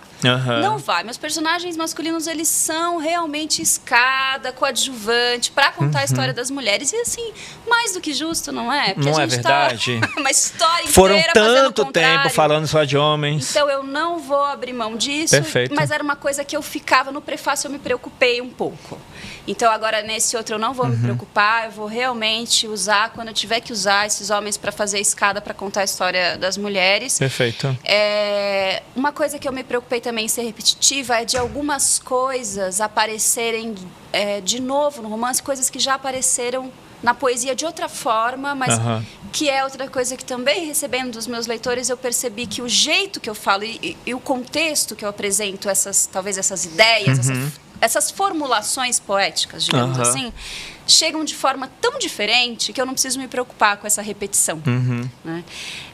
Não vai. Meus personagens masculinos, eles são realmente escada, coadjuvante, pra contar a história das mulheres. E, assim, mais do que justo, não é? Porque não a gente é verdade? Tá uma história Foram inteira fazendo o tanto contrário. tempo falando só de homens. Então, eu não vou abrir mão disso. Perfeito. Mas era uma coisa que eu ficava no prefácio, eu me preocupei um pouco. Então, agora, nesse outro, eu não vou me preocupar. Eu vou realmente usar, quando eu tiver que usar esses homens para fazer a escada, para contar a história das mulheres. Perfeito. Uma coisa que eu me preocupei também em ser repetitiva é de algumas coisas aparecerem de novo no romance, coisas que já apareceram na poesia de outra forma, mas que é outra coisa que também, recebendo dos meus leitores, eu percebi que o jeito que eu falo e o contexto que eu apresento, talvez essas ideias, essas formulações poéticas, digamos assim, chegam de forma tão diferente que eu não preciso me preocupar com essa repetição. Né?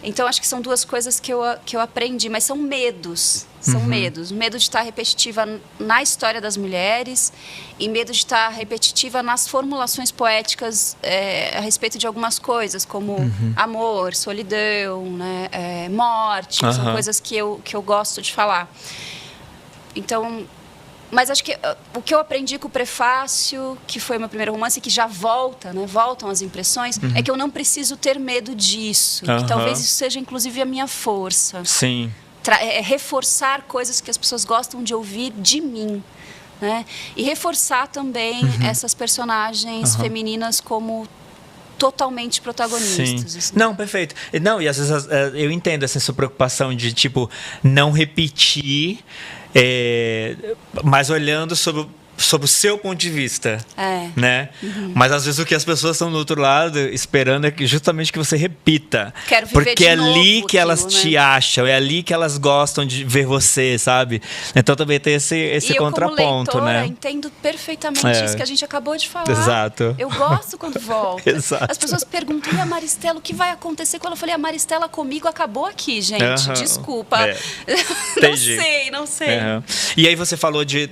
Então, acho que são duas coisas que eu aprendi, mas são medos. São medos. Medo de estar repetitiva na história das mulheres e medo de estar repetitiva nas formulações poéticas a respeito de algumas coisas, como amor, solidão, né? Morte, são coisas que eu gosto de falar. Então... Mas acho que o que eu aprendi com o prefácio, que foi meu primeiro romance, que já voltam as impressões, é que eu não preciso ter medo disso. Que talvez isso seja, inclusive, a minha força. Sim. Reforçar coisas que as pessoas gostam de ouvir de mim. Né? E reforçar também essas personagens femininas como totalmente protagonistas. Assim. Não, perfeito. Não, e às vezes eu entendo essa sua preocupação de, tipo, não repetir... mas olhando sob o seu ponto de vista, né? Mas às vezes o que as pessoas estão do outro lado esperando é que justamente que você repita. Quero viver porque de é novo ali que elas aquilo, te acham, é ali que elas gostam de ver você, sabe? Então também tem esse contraponto, como leitora, né? entendo perfeitamente isso que a gente acabou de falar. Exato. Eu gosto quando volta. Exato. As pessoas perguntam, e a Maristela, o que vai acontecer com ela? Eu falei, a Maristela comigo acabou aqui, gente. Desculpa. Não sei. E aí você falou de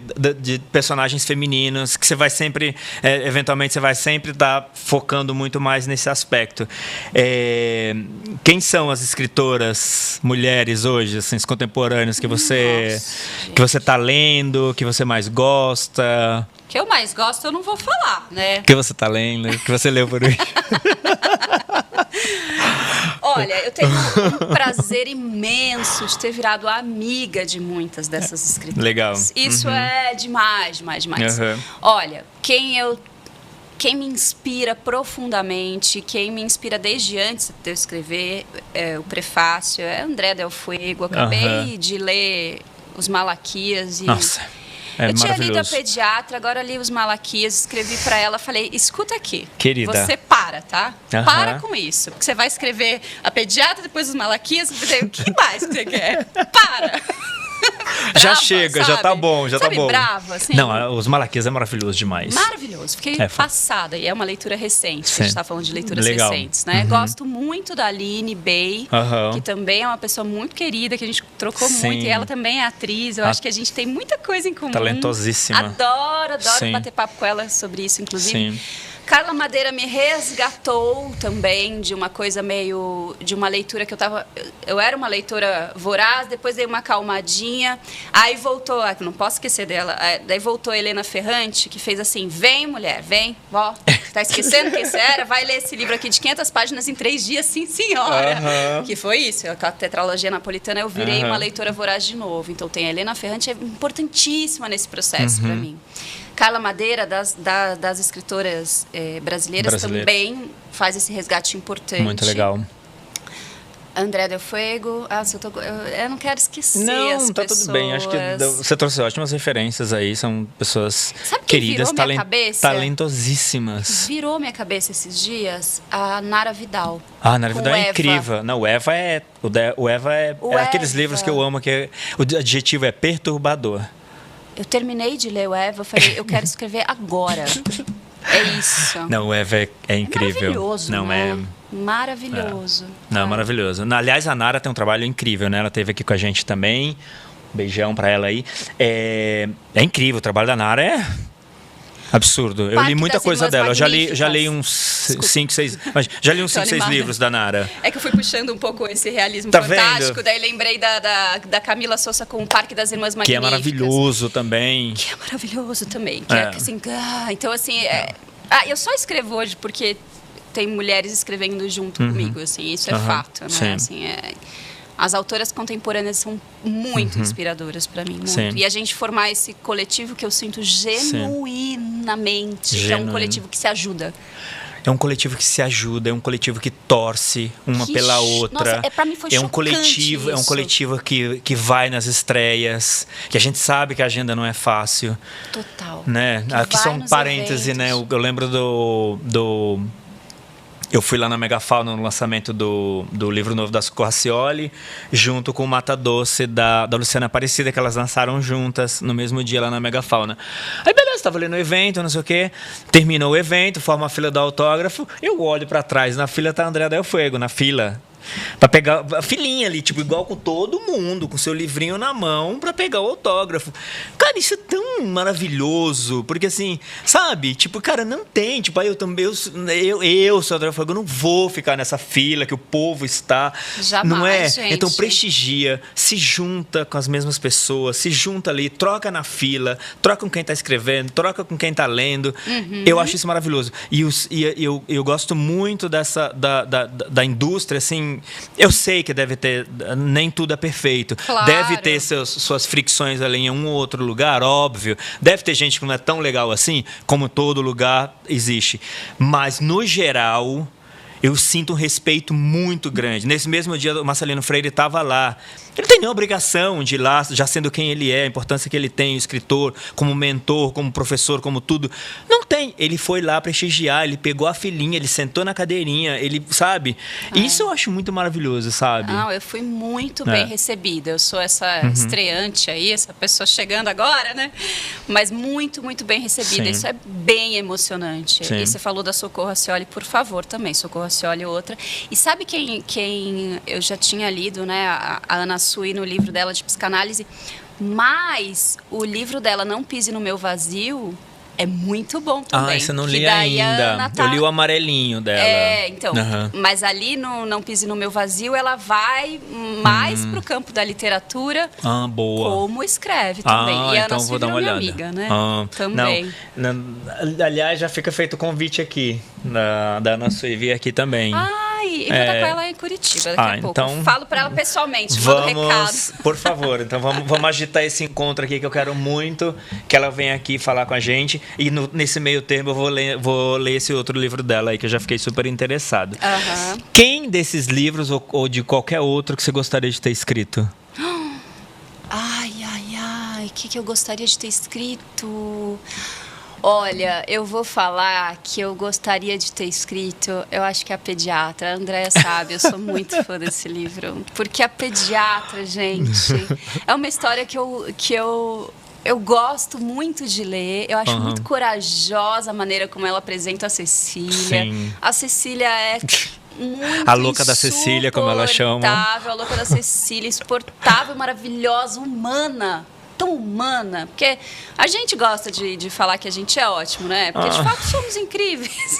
personagens femininos, que você vai sempre, eventualmente você vai sempre estar focando muito mais nesse aspecto. Quem são as escritoras mulheres hoje, assim, as contemporâneas, que você está lendo, que você mais gosta? Que eu mais gosto, eu não vou falar, né? Que você está lendo, que você leu por aí? Olha, eu tenho um prazer imenso de ter virado amiga de muitas dessas escritoras. Legal. Isso é demais. Olha, quem me inspira profundamente, quem me inspira desde antes de eu escrever o prefácio é André Del Fuego. Acabei de ler Os Malaquias e... Nossa. Eu tinha lido a Pediatra, agora li Os Malaquias, escrevi para ela, falei, escuta aqui, querida, você para, tá? Para com isso, porque você vai escrever a Pediatra, depois Os Malaquias, o que mais que você quer? Para! Brava, já chega, sabe? Já tá bom, já sabe, tá bom. Brava, assim? Não, Os Malaquias é maravilhoso demais. Maravilhoso, fiquei passada. E é uma leitura recente, a gente tá falando de leituras Legal. recentes, né? Gosto muito da Aline Bey, que também é uma pessoa muito querida, que a gente trocou muito, e ela também é atriz. Eu acho que a gente tem muita coisa em comum. Talentosíssima. Adoro bater papo com ela sobre isso, inclusive. Carla Madeira me resgatou também de uma coisa meio... de uma leitura que eu era uma leitora voraz, depois dei uma acalmadinha, aí voltou... não posso esquecer dela. Daí voltou a Helena Ferrante, que fez assim, vem mulher, vem, ó, tá esquecendo quem você era? Vai ler esse livro aqui de 500 páginas em 3 dias, sim senhora. Que foi isso, com a tetralogia napolitana eu virei uma leitora voraz de novo. Então tem a Helena Ferrante, é importantíssima nesse processo para mim. Carla Madeira, das escritoras brasileiras, também faz esse resgate importante. Muito legal. André Del Fuego. Eu não quero esquecer as tá pessoas. Tudo bem. Acho que você trouxe ótimas referências aí. São pessoas queridas, talentosíssimas. Virou minha cabeça esses dias a Nara Vidal. A Nara Vidal é incrível. Não, o Eva é aqueles livros que eu amo, que o adjetivo é perturbador. Eu terminei de ler o Eva, eu falei, eu quero escrever agora. É isso. Não, o Eva é incrível. Maravilhoso, não né? Maravilhoso. Não, maravilhoso. Aliás, a Nara tem um trabalho incrível, né? Ela esteve aqui com a gente também. Beijão pra ela aí. É incrível, o trabalho da Nara é absurdo. Eu li muita coisa dela. Eu já li uns 5, 6. Já li uns 5, 6 livros da Nara. É que eu fui puxando um pouco esse realismo fantástico. Vendo? Daí lembrei da Camila Sousa com o Parque das Irmãs Magníficas. Que é maravilhoso também. Que é maravilhoso também. Que assim, então, assim, eu só escrevo hoje porque tem mulheres escrevendo junto comigo. Assim, isso é fato. Né? Assim, as autoras contemporâneas são muito inspiradoras para mim. Muito. E a gente formar esse coletivo que eu sinto genuinamente, que é um coletivo que se ajuda. É um coletivo que se ajuda, é um coletivo que torce uma pela outra. Nossa, pra mim foi chocante. É um coletivo que vai nas estreias, que a gente sabe que a agenda não é fácil. Total. Né? Aqui só um parêntese, né? Eu lembro do eu fui lá na Megafauna no lançamento do livro novo da Socorro Racioli, junto com o Mata Doce da Luciana Aparecida, que elas lançaram juntas no mesmo dia lá na Megafauna. Aí beleza, tava lendo o evento, não sei o quê. Terminou o evento, forma a fila do autógrafo. Eu olho pra trás, na fila tá André Del Fuego, na fila. Pra pegar a filinha ali, tipo, igual com todo mundo, com seu livrinho na mão pra pegar o autógrafo. Cara, isso é tão maravilhoso, porque assim, sabe? Tipo, cara, não tem, tipo, aí eu também, eu sou André Fuego, eu não vou ficar nessa fila que o povo está. Jamais, não é? gente. Então prestigia, se junta com as mesmas pessoas, se junta ali, troca na fila, troca com quem tá escrevendo, troca com quem tá lendo. Eu acho isso maravilhoso. E eu gosto muito dessa, da indústria, assim. Eu sei que deve ter, nem tudo é perfeito. Claro. Deve ter suas fricções ali em um ou outro lugar, óbvio. Deve ter gente que não é tão legal assim, como todo lugar existe. Mas, no geral, eu sinto um respeito muito grande. Nesse mesmo dia, o Marcelino Freire estava lá. Ele tem nenhuma obrigação de ir lá, já sendo quem ele é, a importância que ele tem, o escritor, como mentor, como professor, como tudo. Não tem. Ele foi lá prestigiar, ele pegou a filhinha, ele sentou na cadeirinha, ele, sabe? Isso eu acho muito maravilhoso, sabe? Não, eu fui muito bem recebida. Eu sou essa estreante aí, essa pessoa chegando agora, né? Mas muito, muito bem recebida. Sim. Isso é bem emocionante. Sim. E você falou da Socorro Racioli, por favor, também. Socorro Racioli, outra. E sabe quem eu já tinha lido, né? A Ana Sui, no livro dela de psicanálise. Mas o livro dela, Não Pise no Meu Vazio, é muito bom também. Você não li ainda. Eu li o amarelinho dela. Então. Mas ali no Não Pise no Meu Vazio, ela vai mais pro campo da literatura. Boa. Como escreve também. E a então Ana vou dar uma olhada. Minha amiga, né? Também. Aliás, já fica feito o convite aqui da Ana Sui vir aqui também. Eu vou estar com ela em Curitiba daqui a pouco. Então, falo para ela pessoalmente, mando recado. Por favor, então vamos agitar esse encontro aqui, que eu quero muito que ela venha aqui falar com a gente. E nesse meio termo eu vou ler esse outro livro dela aí, que eu já fiquei super interessado. Quem desses livros ou de qualquer outro que você gostaria de ter escrito? O que eu gostaria de ter escrito? Olha, eu vou falar que eu gostaria de ter escrito, eu acho que a Pediatra. A Andréia sabe, eu sou muito fã desse livro. Porque a Pediatra, gente, é uma história que eu gosto muito de ler. Eu acho muito corajosa a maneira como ela apresenta a Cecília. Sim. A Cecília é muito a louca da Cecília, como ela chama. A louca da Cecília, insuportável, maravilhosa, humana. Tão humana, porque a gente gosta de falar que a gente é ótimo, né? Porque de fato somos incríveis.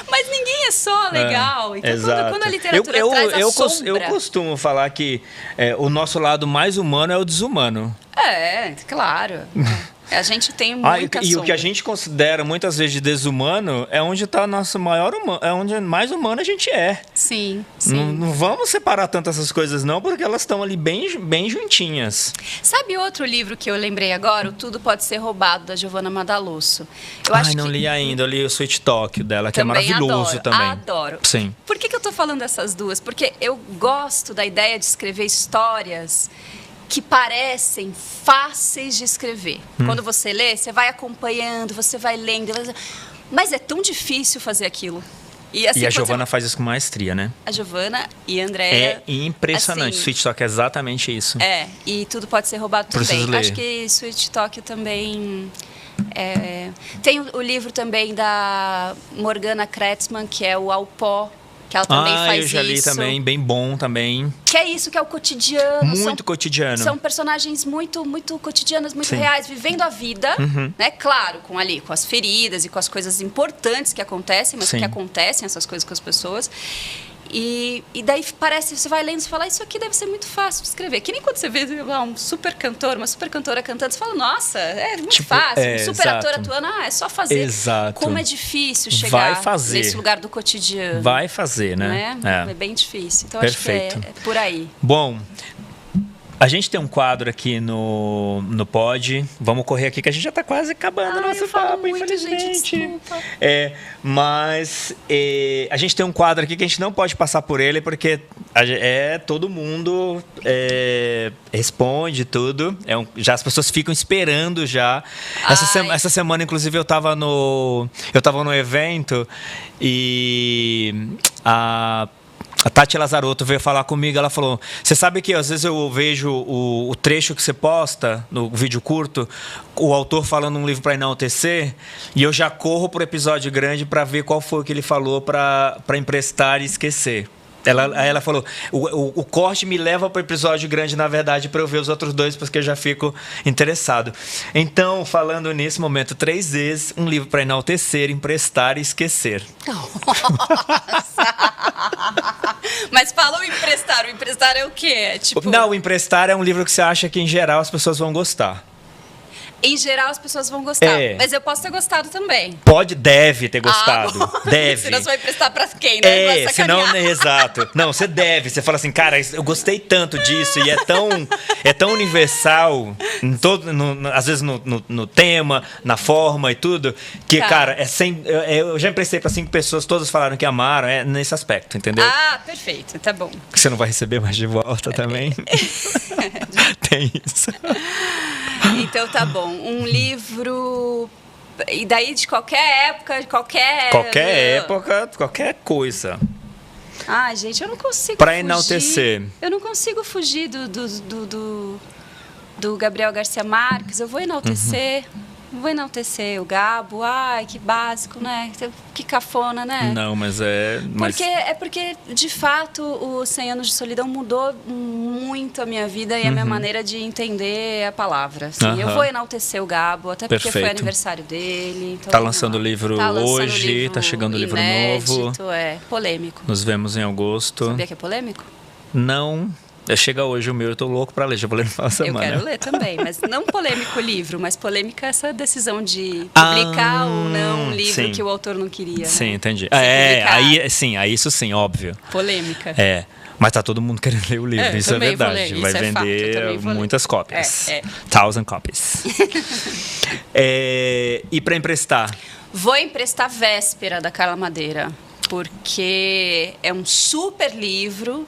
Mas ninguém é só legal. Então quando a literatura traz a sombra... Eu costumo falar que o nosso lado mais humano é o desumano. Claro. A gente tem muita sombra. E o que a gente considera muitas vezes de desumano é onde está nosso maior humano, é onde mais humano a gente é. Sim. Não vamos separar tanto essas coisas não, porque elas estão ali bem juntinhas. Sabe outro livro que eu lembrei agora? O Tudo Pode Ser Roubado, da Giovanna Madalosso. Não li ainda, eu li o Sweet Talk dela, que é maravilhoso também. Adoro. Sim. Por que eu tô falando dessas duas? Porque eu gosto da ideia de escrever histórias que parecem fáceis de escrever. Quando você lê, você vai acompanhando, você vai lendo, mas é tão difícil fazer aquilo. E a Giovanna faz isso com maestria, né? A Giovanna e a Andréia... É impressionante. Sweet Talk é exatamente isso. E Tudo Pode Ser Roubado também. Acho que Sweet Talk também... Tem o livro também da Morgana Kretzmann, que é o Ao Pó, que ela também faz isso. Eu já li também, bem bom também. Que é isso, que é o cotidiano. Muito cotidiano. São personagens muito, muito cotidianas, muito reais, vivendo a vida, né? Claro, com as feridas e com as coisas importantes que acontecem, mas que acontecem essas coisas com as pessoas. E daí parece, você vai lendo e fala, isso aqui deve ser muito fácil de escrever. Que nem quando você vê um super cantor, uma super cantora cantando, você fala, nossa, é muito fácil. Um super ator atuando, é só fazer. Exato. Como é difícil chegar fazer. Nesse lugar do cotidiano. Vai fazer, né? É bem difícil. Então Perfeito. Acho que é por aí. Bom, a gente tem um quadro aqui no Pod. Vamos correr aqui que a gente já está quase acabando o nosso papo, infelizmente. Gente, desculpa. Mas a gente tem um quadro aqui que a gente não pode passar por ele, porque todo mundo responde tudo. Já as pessoas ficam esperando já. Essa semana, inclusive, eu estava no evento e a Tati Lazarotto veio falar comigo, ela falou, você sabe que às vezes eu vejo o trecho que você posta no vídeo curto, o autor falando um livro para enaltecer, e eu já corro pro episódio grande para ver qual foi o que ele falou para emprestar e esquecer. Aí ela falou, o corte me leva para o episódio grande, na verdade, para eu ver os outros dois, porque eu já fico interessado. Então, falando nesse momento 3 vezes, um livro para enaltecer, emprestar e esquecer. Nossa! Mas falou o emprestar é o quê? Não, o emprestar é um livro que você acha que, em geral, as pessoas vão gostar. Em geral, as pessoas vão gostar. Mas eu posso ter gostado também. Deve ter gostado. Deve. Senão você vai prestar pra quem, né? Senão, exato. Não, você deve. Você fala assim, cara, eu gostei tanto disso e é tão universal, às vezes no tema, na forma e tudo, que, cara, eu já emprestei pra 5 pessoas, todas falaram que amaram, nesse aspecto, entendeu? Ah, perfeito, tá bom. Você não vai receber mais de volta também? Tem isso. Então tá bom. Um livro. E daí de qualquer época, de qualquer. Qualquer época, qualquer coisa. Ai, gente, eu não consigo pra enaltecer. Eu não consigo fugir do Gabriel Garcia Marques. Eu vou enaltecer. Vou enaltecer o Gabo. Ai, que básico, né? Que cafona, né? Não, mas Porque, de fato, o 100 Anos de Solidão mudou muito a minha vida e a minha maneira de entender a palavra. Assim, eu vou enaltecer o Gabo, até porque foi aniversário dele. Então, tá lançando o livro hoje, tá chegando o livro inédito, novo. Polêmico. Nos vemos em agosto. Sabia que é polêmico? Não. Chega hoje o meu, eu tô louco pra ler, já vou ler no final da semana. Eu quero ler também, mas não polêmico o livro, mas polêmica essa decisão de publicar ou não um livro que o autor não queria. Sim, né? entendi. Isso sim, óbvio. Polêmica. Mas tá todo mundo querendo ler o livro, isso é verdade. Vai vender muitas cópias. 1,000 copies. E pra emprestar? Vou emprestar Véspera, da Carla Madeira, porque é um super livro.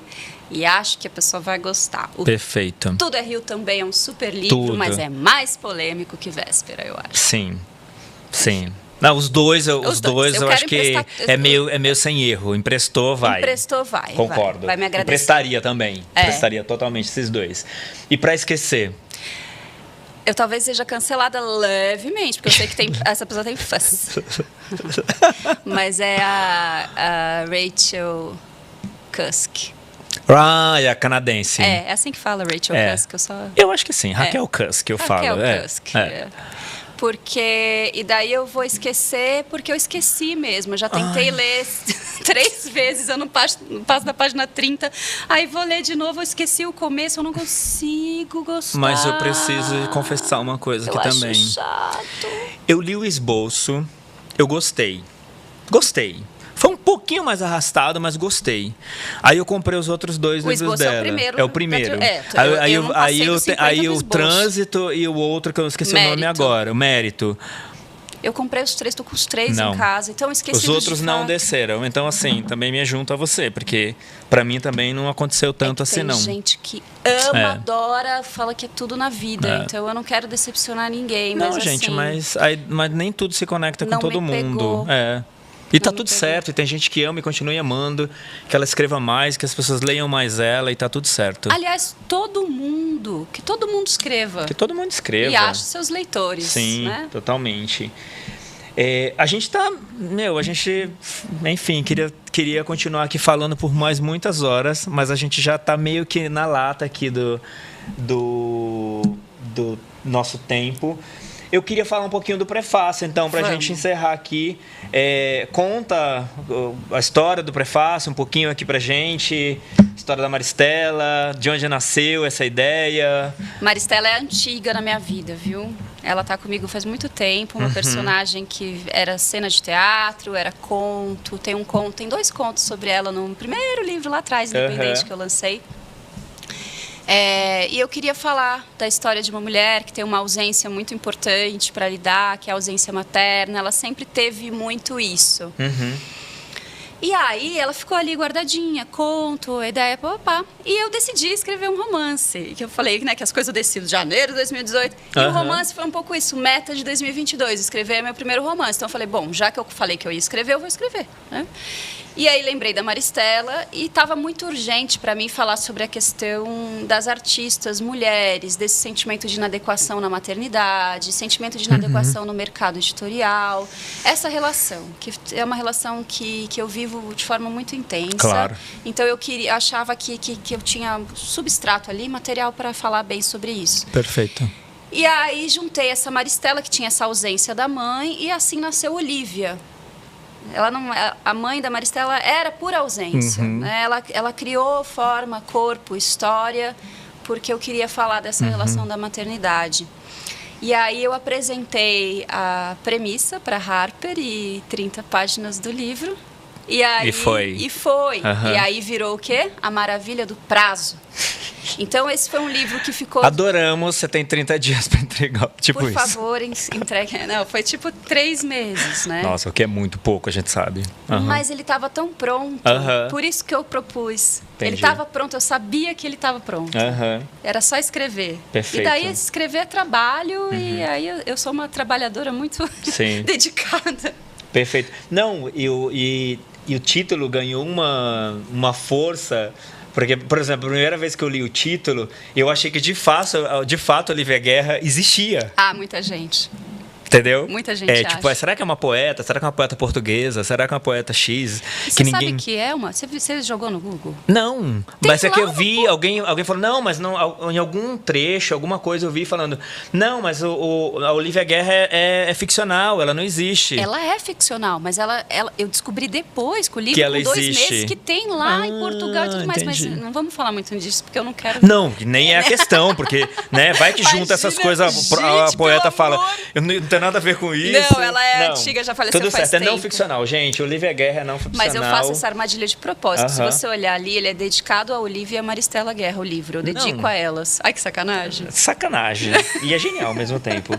E acho que a pessoa vai gostar. Perfeito. Tudo é Rio também é um super livro, mas é mais polêmico que Véspera, eu acho. Sim. Não, os dois eu acho que é meio sem erro. Emprestou, vai. Concordo. Vai me agradecer. Emprestaria também. Emprestaria totalmente esses dois. E pra esquecer? Eu talvez seja cancelada levemente, porque eu sei que essa pessoa tem fãs. Mas é a Rachel Cusk. É a canadense. É assim que fala, Rachel Cusk. Eu acho que sim, Raquel Cusk eu falo. Raquel Cusk. Porque, e daí eu vou esquecer, porque eu esqueci mesmo. Eu já tentei ler 3 vezes, eu não passo da página 30. Aí vou ler de novo, eu esqueci o começo, eu não consigo gostar. Mas eu preciso confessar uma coisa aqui também. Acho chato. Eu li o esboço, eu gostei. Foi um pouquinho mais arrastado, mas gostei. Aí eu comprei os outros 2 livros dela. É o primeiro. Aí o Trânsito e o outro que eu esqueci o nome agora, o Mérito. Eu comprei os 3, tô com os 3 em casa, então esqueci. Os outros não desceram. Então, assim, também me junto a você, porque pra mim também não aconteceu tanto assim, não. Tem gente que ama, adora, fala que é tudo na vida. Então eu não quero decepcionar ninguém. Não, mas, gente, assim, mas nem tudo se conecta com todo mundo. Pegou. E tá tudo certo, e tem gente que ama e continue amando, que ela escreva mais, que as pessoas leiam mais ela, e tá tudo certo. Aliás, que todo mundo escreva. Que todo mundo escreva. E ache seus leitores. Sim, né? Totalmente. A gente enfim, queria continuar aqui falando por mais muitas horas, mas a gente já tá meio que na lata aqui do nosso tempo. Eu queria falar um pouquinho do prefácio, então, para a gente encerrar aqui. Conta a história do prefácio um pouquinho aqui pra gente. História da Maristela, de onde nasceu essa ideia. Maristela é antiga na minha vida, viu? Ela tá comigo faz muito tempo, uma personagem que era cena de teatro, era conto. Tem 2 contos sobre ela no primeiro livro lá atrás, independente, que eu lancei. E eu queria falar da história de uma mulher que tem uma ausência muito importante para lidar, que é a ausência materna. Ela sempre teve muito isso. E aí ela ficou ali guardadinha, conto, ideia, papá. E eu decidi escrever um romance. Que eu falei, né, que as coisas eu decido em janeiro de 2018. E o romance foi um pouco isso, meta de 2022, escrever meu primeiro romance. Então eu falei, bom, já que eu falei que eu ia escrever, eu vou escrever, né? E aí lembrei da Maristela e estava muito urgente para mim falar sobre a questão das artistas mulheres, desse sentimento de inadequação na maternidade, sentimento de inadequação no mercado editorial. Essa relação, que é uma relação que eu vivo de forma muito intensa. Claro. Então eu achava que eu tinha substrato ali, material para falar bem sobre isso. Perfeito. E aí juntei essa Maristela, que tinha essa ausência da mãe, e assim nasceu Olivia. A mãe da Maristela era por ausência. Né? Ela criou forma, corpo, história, porque eu queria falar dessa relação da maternidade. E aí eu apresentei a premissa para Harper e 30 páginas do livro. E aí, foi. Uhum. E aí virou o quê? A maravilha do prazo. Então, esse foi um livro que ficou... Adoramos, você tem 30 dias para entregar, tipo Por isso. Por favor, entregue. Não, foi tipo 3 meses, né? Nossa, o que é muito pouco, a gente sabe. Uhum. Mas ele estava tão pronto, por isso que eu propus. Entendi. Ele estava pronto, eu sabia que ele estava pronto. Era só escrever. Perfeito. E daí, escrever é trabalho, e aí eu sou uma trabalhadora muito dedicada. Perfeito. Não, e o título ganhou uma força... Porque, por exemplo, a primeira vez que eu li o título, eu achei que de fato Olivia Guerra existia. Ah, muita gente. Entendeu? Muita gente acha. Tipo, será que é uma poeta? Será que é uma poeta portuguesa? Será que é uma poeta X? Você sabe que é uma? Você jogou no Google? Não. Mas é que eu vi, alguém falou, não, mas não, em algum trecho, alguma coisa eu vi falando, não, mas a Olivia Guerra é ficcional, ela não existe. Ela é ficcional, mas eu descobri depois com o livro, que ela com 2 existe. Meses, que tem lá em Portugal e tudo mais. Entendi. Mas não vamos falar muito disso, porque eu não quero... Não, nem é a questão, porque vai que junta essas coisas, a poeta fala, eu não tenho nada a ver com isso. Não, ela é antiga, já faleceu tudo faz certo, tempo. É não ficcional, gente. Olivia Guerra é não ficcional. Mas eu faço essa armadilha de propósito. Se você olhar ali, ele é dedicado a Olivia e a Maristela Guerra, o livro. Eu dedico a elas. Ai, que sacanagem. Sacanagem. E é genial ao mesmo tempo.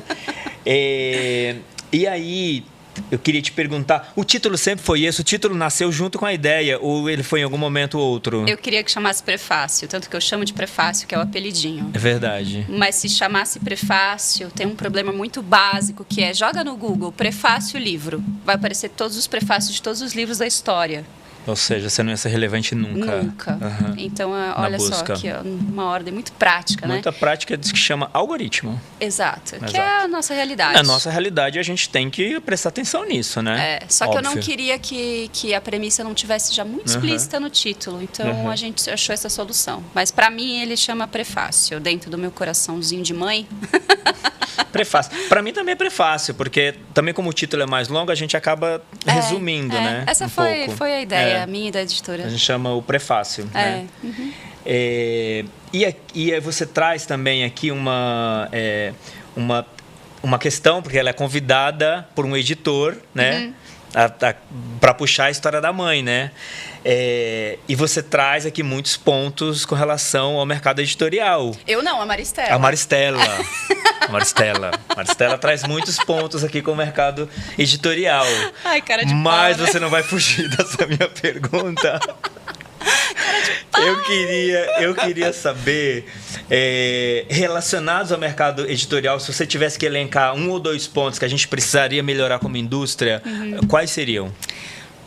E aí... Eu queria te perguntar, o título sempre foi esse? O título nasceu junto com a ideia ou ele foi em algum momento ou outro? Eu queria que chamasse Prefácio, tanto que eu chamo de Prefácio, que é o apelidinho. É verdade. Mas se chamasse Prefácio, tem um problema muito básico, que é, joga no Google, Prefácio livro. Vai aparecer todos os prefácios de todos os livros da história. Ou seja, você não ia ser relevante nunca. Nunca. Uhum. Então, olha só, aqui, uma ordem muito prática, Muita prática diz que chama algoritmo. Exato. Que é a nossa realidade. A nossa realidade, a gente tem que prestar atenção nisso, né? Só que eu não queria que a premissa não tivesse já muito explícita no título. Então, a gente achou essa solução. Mas, para mim, ele chama Prefácio. Dentro do meu coraçãozinho de mãe... Prefácio. Para mim também é prefácio, porque também como o título é mais longo, a gente acaba resumindo, né? Essa foi a ideia, a minha e da editora. A gente chama o prefácio, né? Uhum. E você traz também aqui uma questão, porque ela é convidada por um editor, né? Para puxar a história da mãe, né? E você traz aqui muitos pontos com relação ao mercado editorial. Eu não, a Maristela. A Maristela. Maristela traz muitos pontos aqui com o mercado editorial. Ai, cara de Mas pau, né? você não vai fugir dessa minha pergunta. Eu queria saber, relacionados ao mercado editorial, se você tivesse que elencar 1 ou 2 pontos que a gente precisaria melhorar como indústria, quais seriam?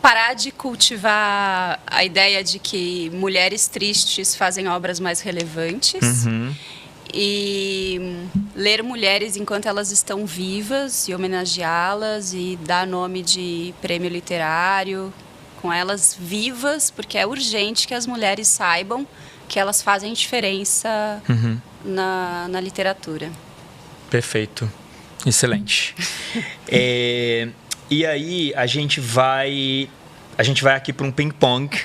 Parar de cultivar a ideia de que mulheres tristes fazem obras mais relevantes. E ler mulheres enquanto elas estão vivas e homenageá-las e dar nome de prêmio literário com elas vivas, porque é urgente que as mulheres saibam que elas fazem diferença na literatura. Perfeito. Excelente. E aí a gente vai aqui para um ping-pong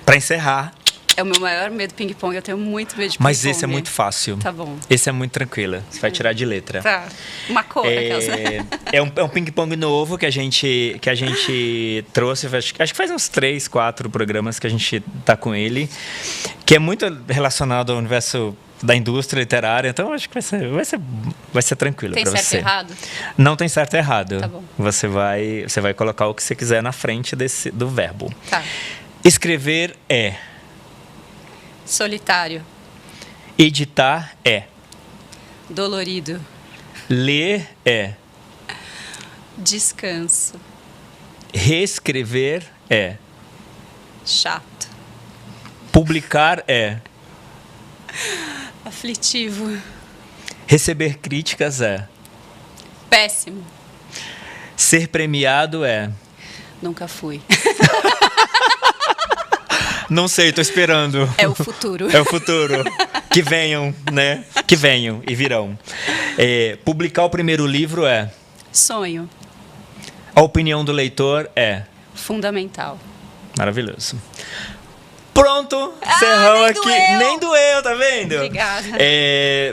para encerrar. É o meu maior medo ping-pong, eu tenho muito medo de ping-pong. Mas esse é muito fácil. Tá bom. Esse é muito tranquilo, você vai tirar de letra. Tá, uma cor aquelas, né? É um ping-pong novo que a gente trouxe, acho que faz uns 3, 4 programas que a gente tá com ele, que é muito relacionado ao universo da indústria literária, então acho que vai ser tranquilo para você. Tem certo e errado? Não tem certo e errado. Tá bom. Você vai colocar o que você quiser na frente do verbo. Tá. Escrever é... Solitário. Editar é... Dolorido. Ler é... Descanso. Reescrever é... Chato. Publicar é... Aflitivo. Receber críticas é... Péssimo. Ser premiado é... Nunca fui. Não sei, tô esperando. É o futuro. É o futuro. Que venham, né? Que venham e virão. Publicar o primeiro livro é... Sonho. A opinião do leitor é... Fundamental. Maravilhoso. Pronto, encerramos nem aqui. doeu. Nem doeu, tá vendo? Obrigada.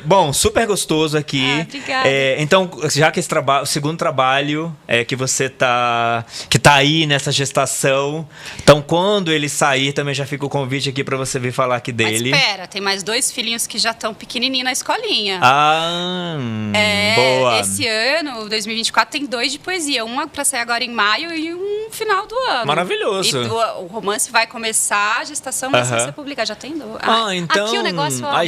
Bom, super gostoso aqui. Obrigada. Então, já que o segundo trabalho que você tá aí nessa gestação, então quando ele sair, também já fica o convite aqui pra você vir falar aqui dele. Mas espera, tem mais 2 filhinhos que já estão pequenininhos na escolinha. Boa. Esse ano, 2024, tem 2 de poesia. Um pra sair agora em maio e um final do ano. Maravilhoso. E o romance vai começar, a gestação vai ser publicada. Já tem 2. Então aqui o negócio a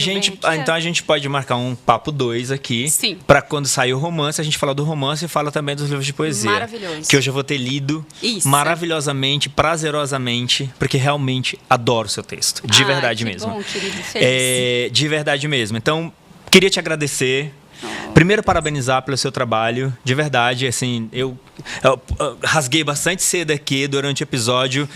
gente pode marcar um papo 2 aqui. Sim. Pra quando sair o romance, a gente fala do romance e fala também dos livros de poesia. Maravilhoso. Que hoje eu vou ter lido maravilhosamente, prazerosamente, porque realmente adoro o seu texto. De verdade que mesmo. Bom, querido, feliz. De verdade mesmo. Então, queria te agradecer. Primeiro, parabenizar pelo seu trabalho, de verdade, assim, eu rasguei bastante cedo aqui durante o episódio,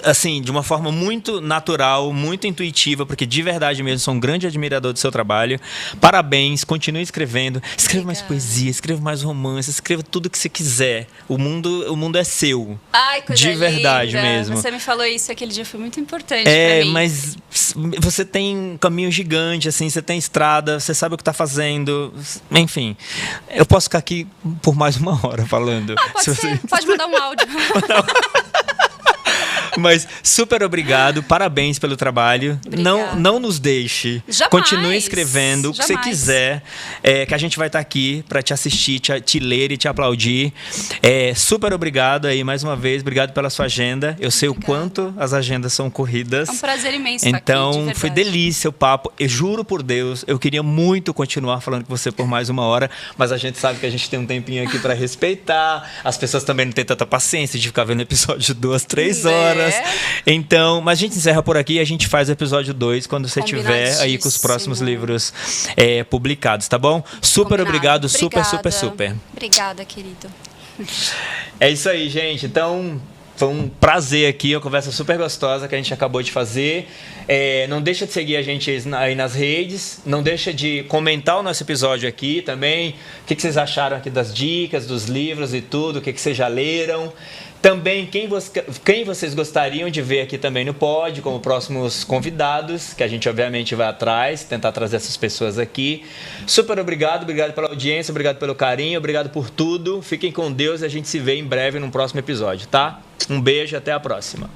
assim, de uma forma muito natural, muito intuitiva, porque de verdade mesmo sou um grande admirador do seu trabalho. Parabéns, continue escrevendo, escreva mais poesia, escreva mais romance, escreva tudo que você quiser. O mundo é seu. Ai, coisa de verdade linda. mesmo. Você me falou isso aquele dia, foi muito importante pra mim. Mas você tem um caminho gigante, assim, você tem estrada, você sabe o que está fazendo. Enfim, eu posso ficar aqui por mais 1 hora falando. Pode ser. Pode mandar um áudio. Mas super obrigado, parabéns pelo trabalho. Não nos deixe. Jamais. Continue escrevendo o que você quiser, que a gente vai estar aqui para te assistir, te ler e te aplaudir. Super obrigado aí mais uma vez, obrigado pela sua agenda. Eu sei o quanto as agendas são corridas. É um prazer imenso então, estar aqui, de foi delícia o papo. Eu juro por Deus, eu queria muito continuar falando com você por mais 1 hora, mas a gente sabe que a gente tem um tempinho aqui para respeitar. As pessoas também não têm tanta paciência de ficar vendo episódio 2, 3 horas. Então, mas a gente encerra por aqui e a gente faz o episódio 2 quando você tiver aí com os próximos livros publicados, tá bom? Super obrigado, super. Obrigada, querido. É isso aí, gente. Então, foi um prazer aqui, uma conversa super gostosa que a gente acabou de fazer. Não deixa de seguir a gente aí nas redes, não deixa de comentar o nosso episódio aqui também. O que vocês acharam aqui das dicas, dos livros e tudo, o que vocês já leram. Também quem vocês gostariam de ver aqui também no pod, como próximos convidados, que a gente obviamente vai atrás, tentar trazer essas pessoas aqui. Super obrigado pela audiência, obrigado pelo carinho, obrigado por tudo. Fiquem com Deus e a gente se vê em breve num próximo episódio, tá? Um beijo, até a próxima.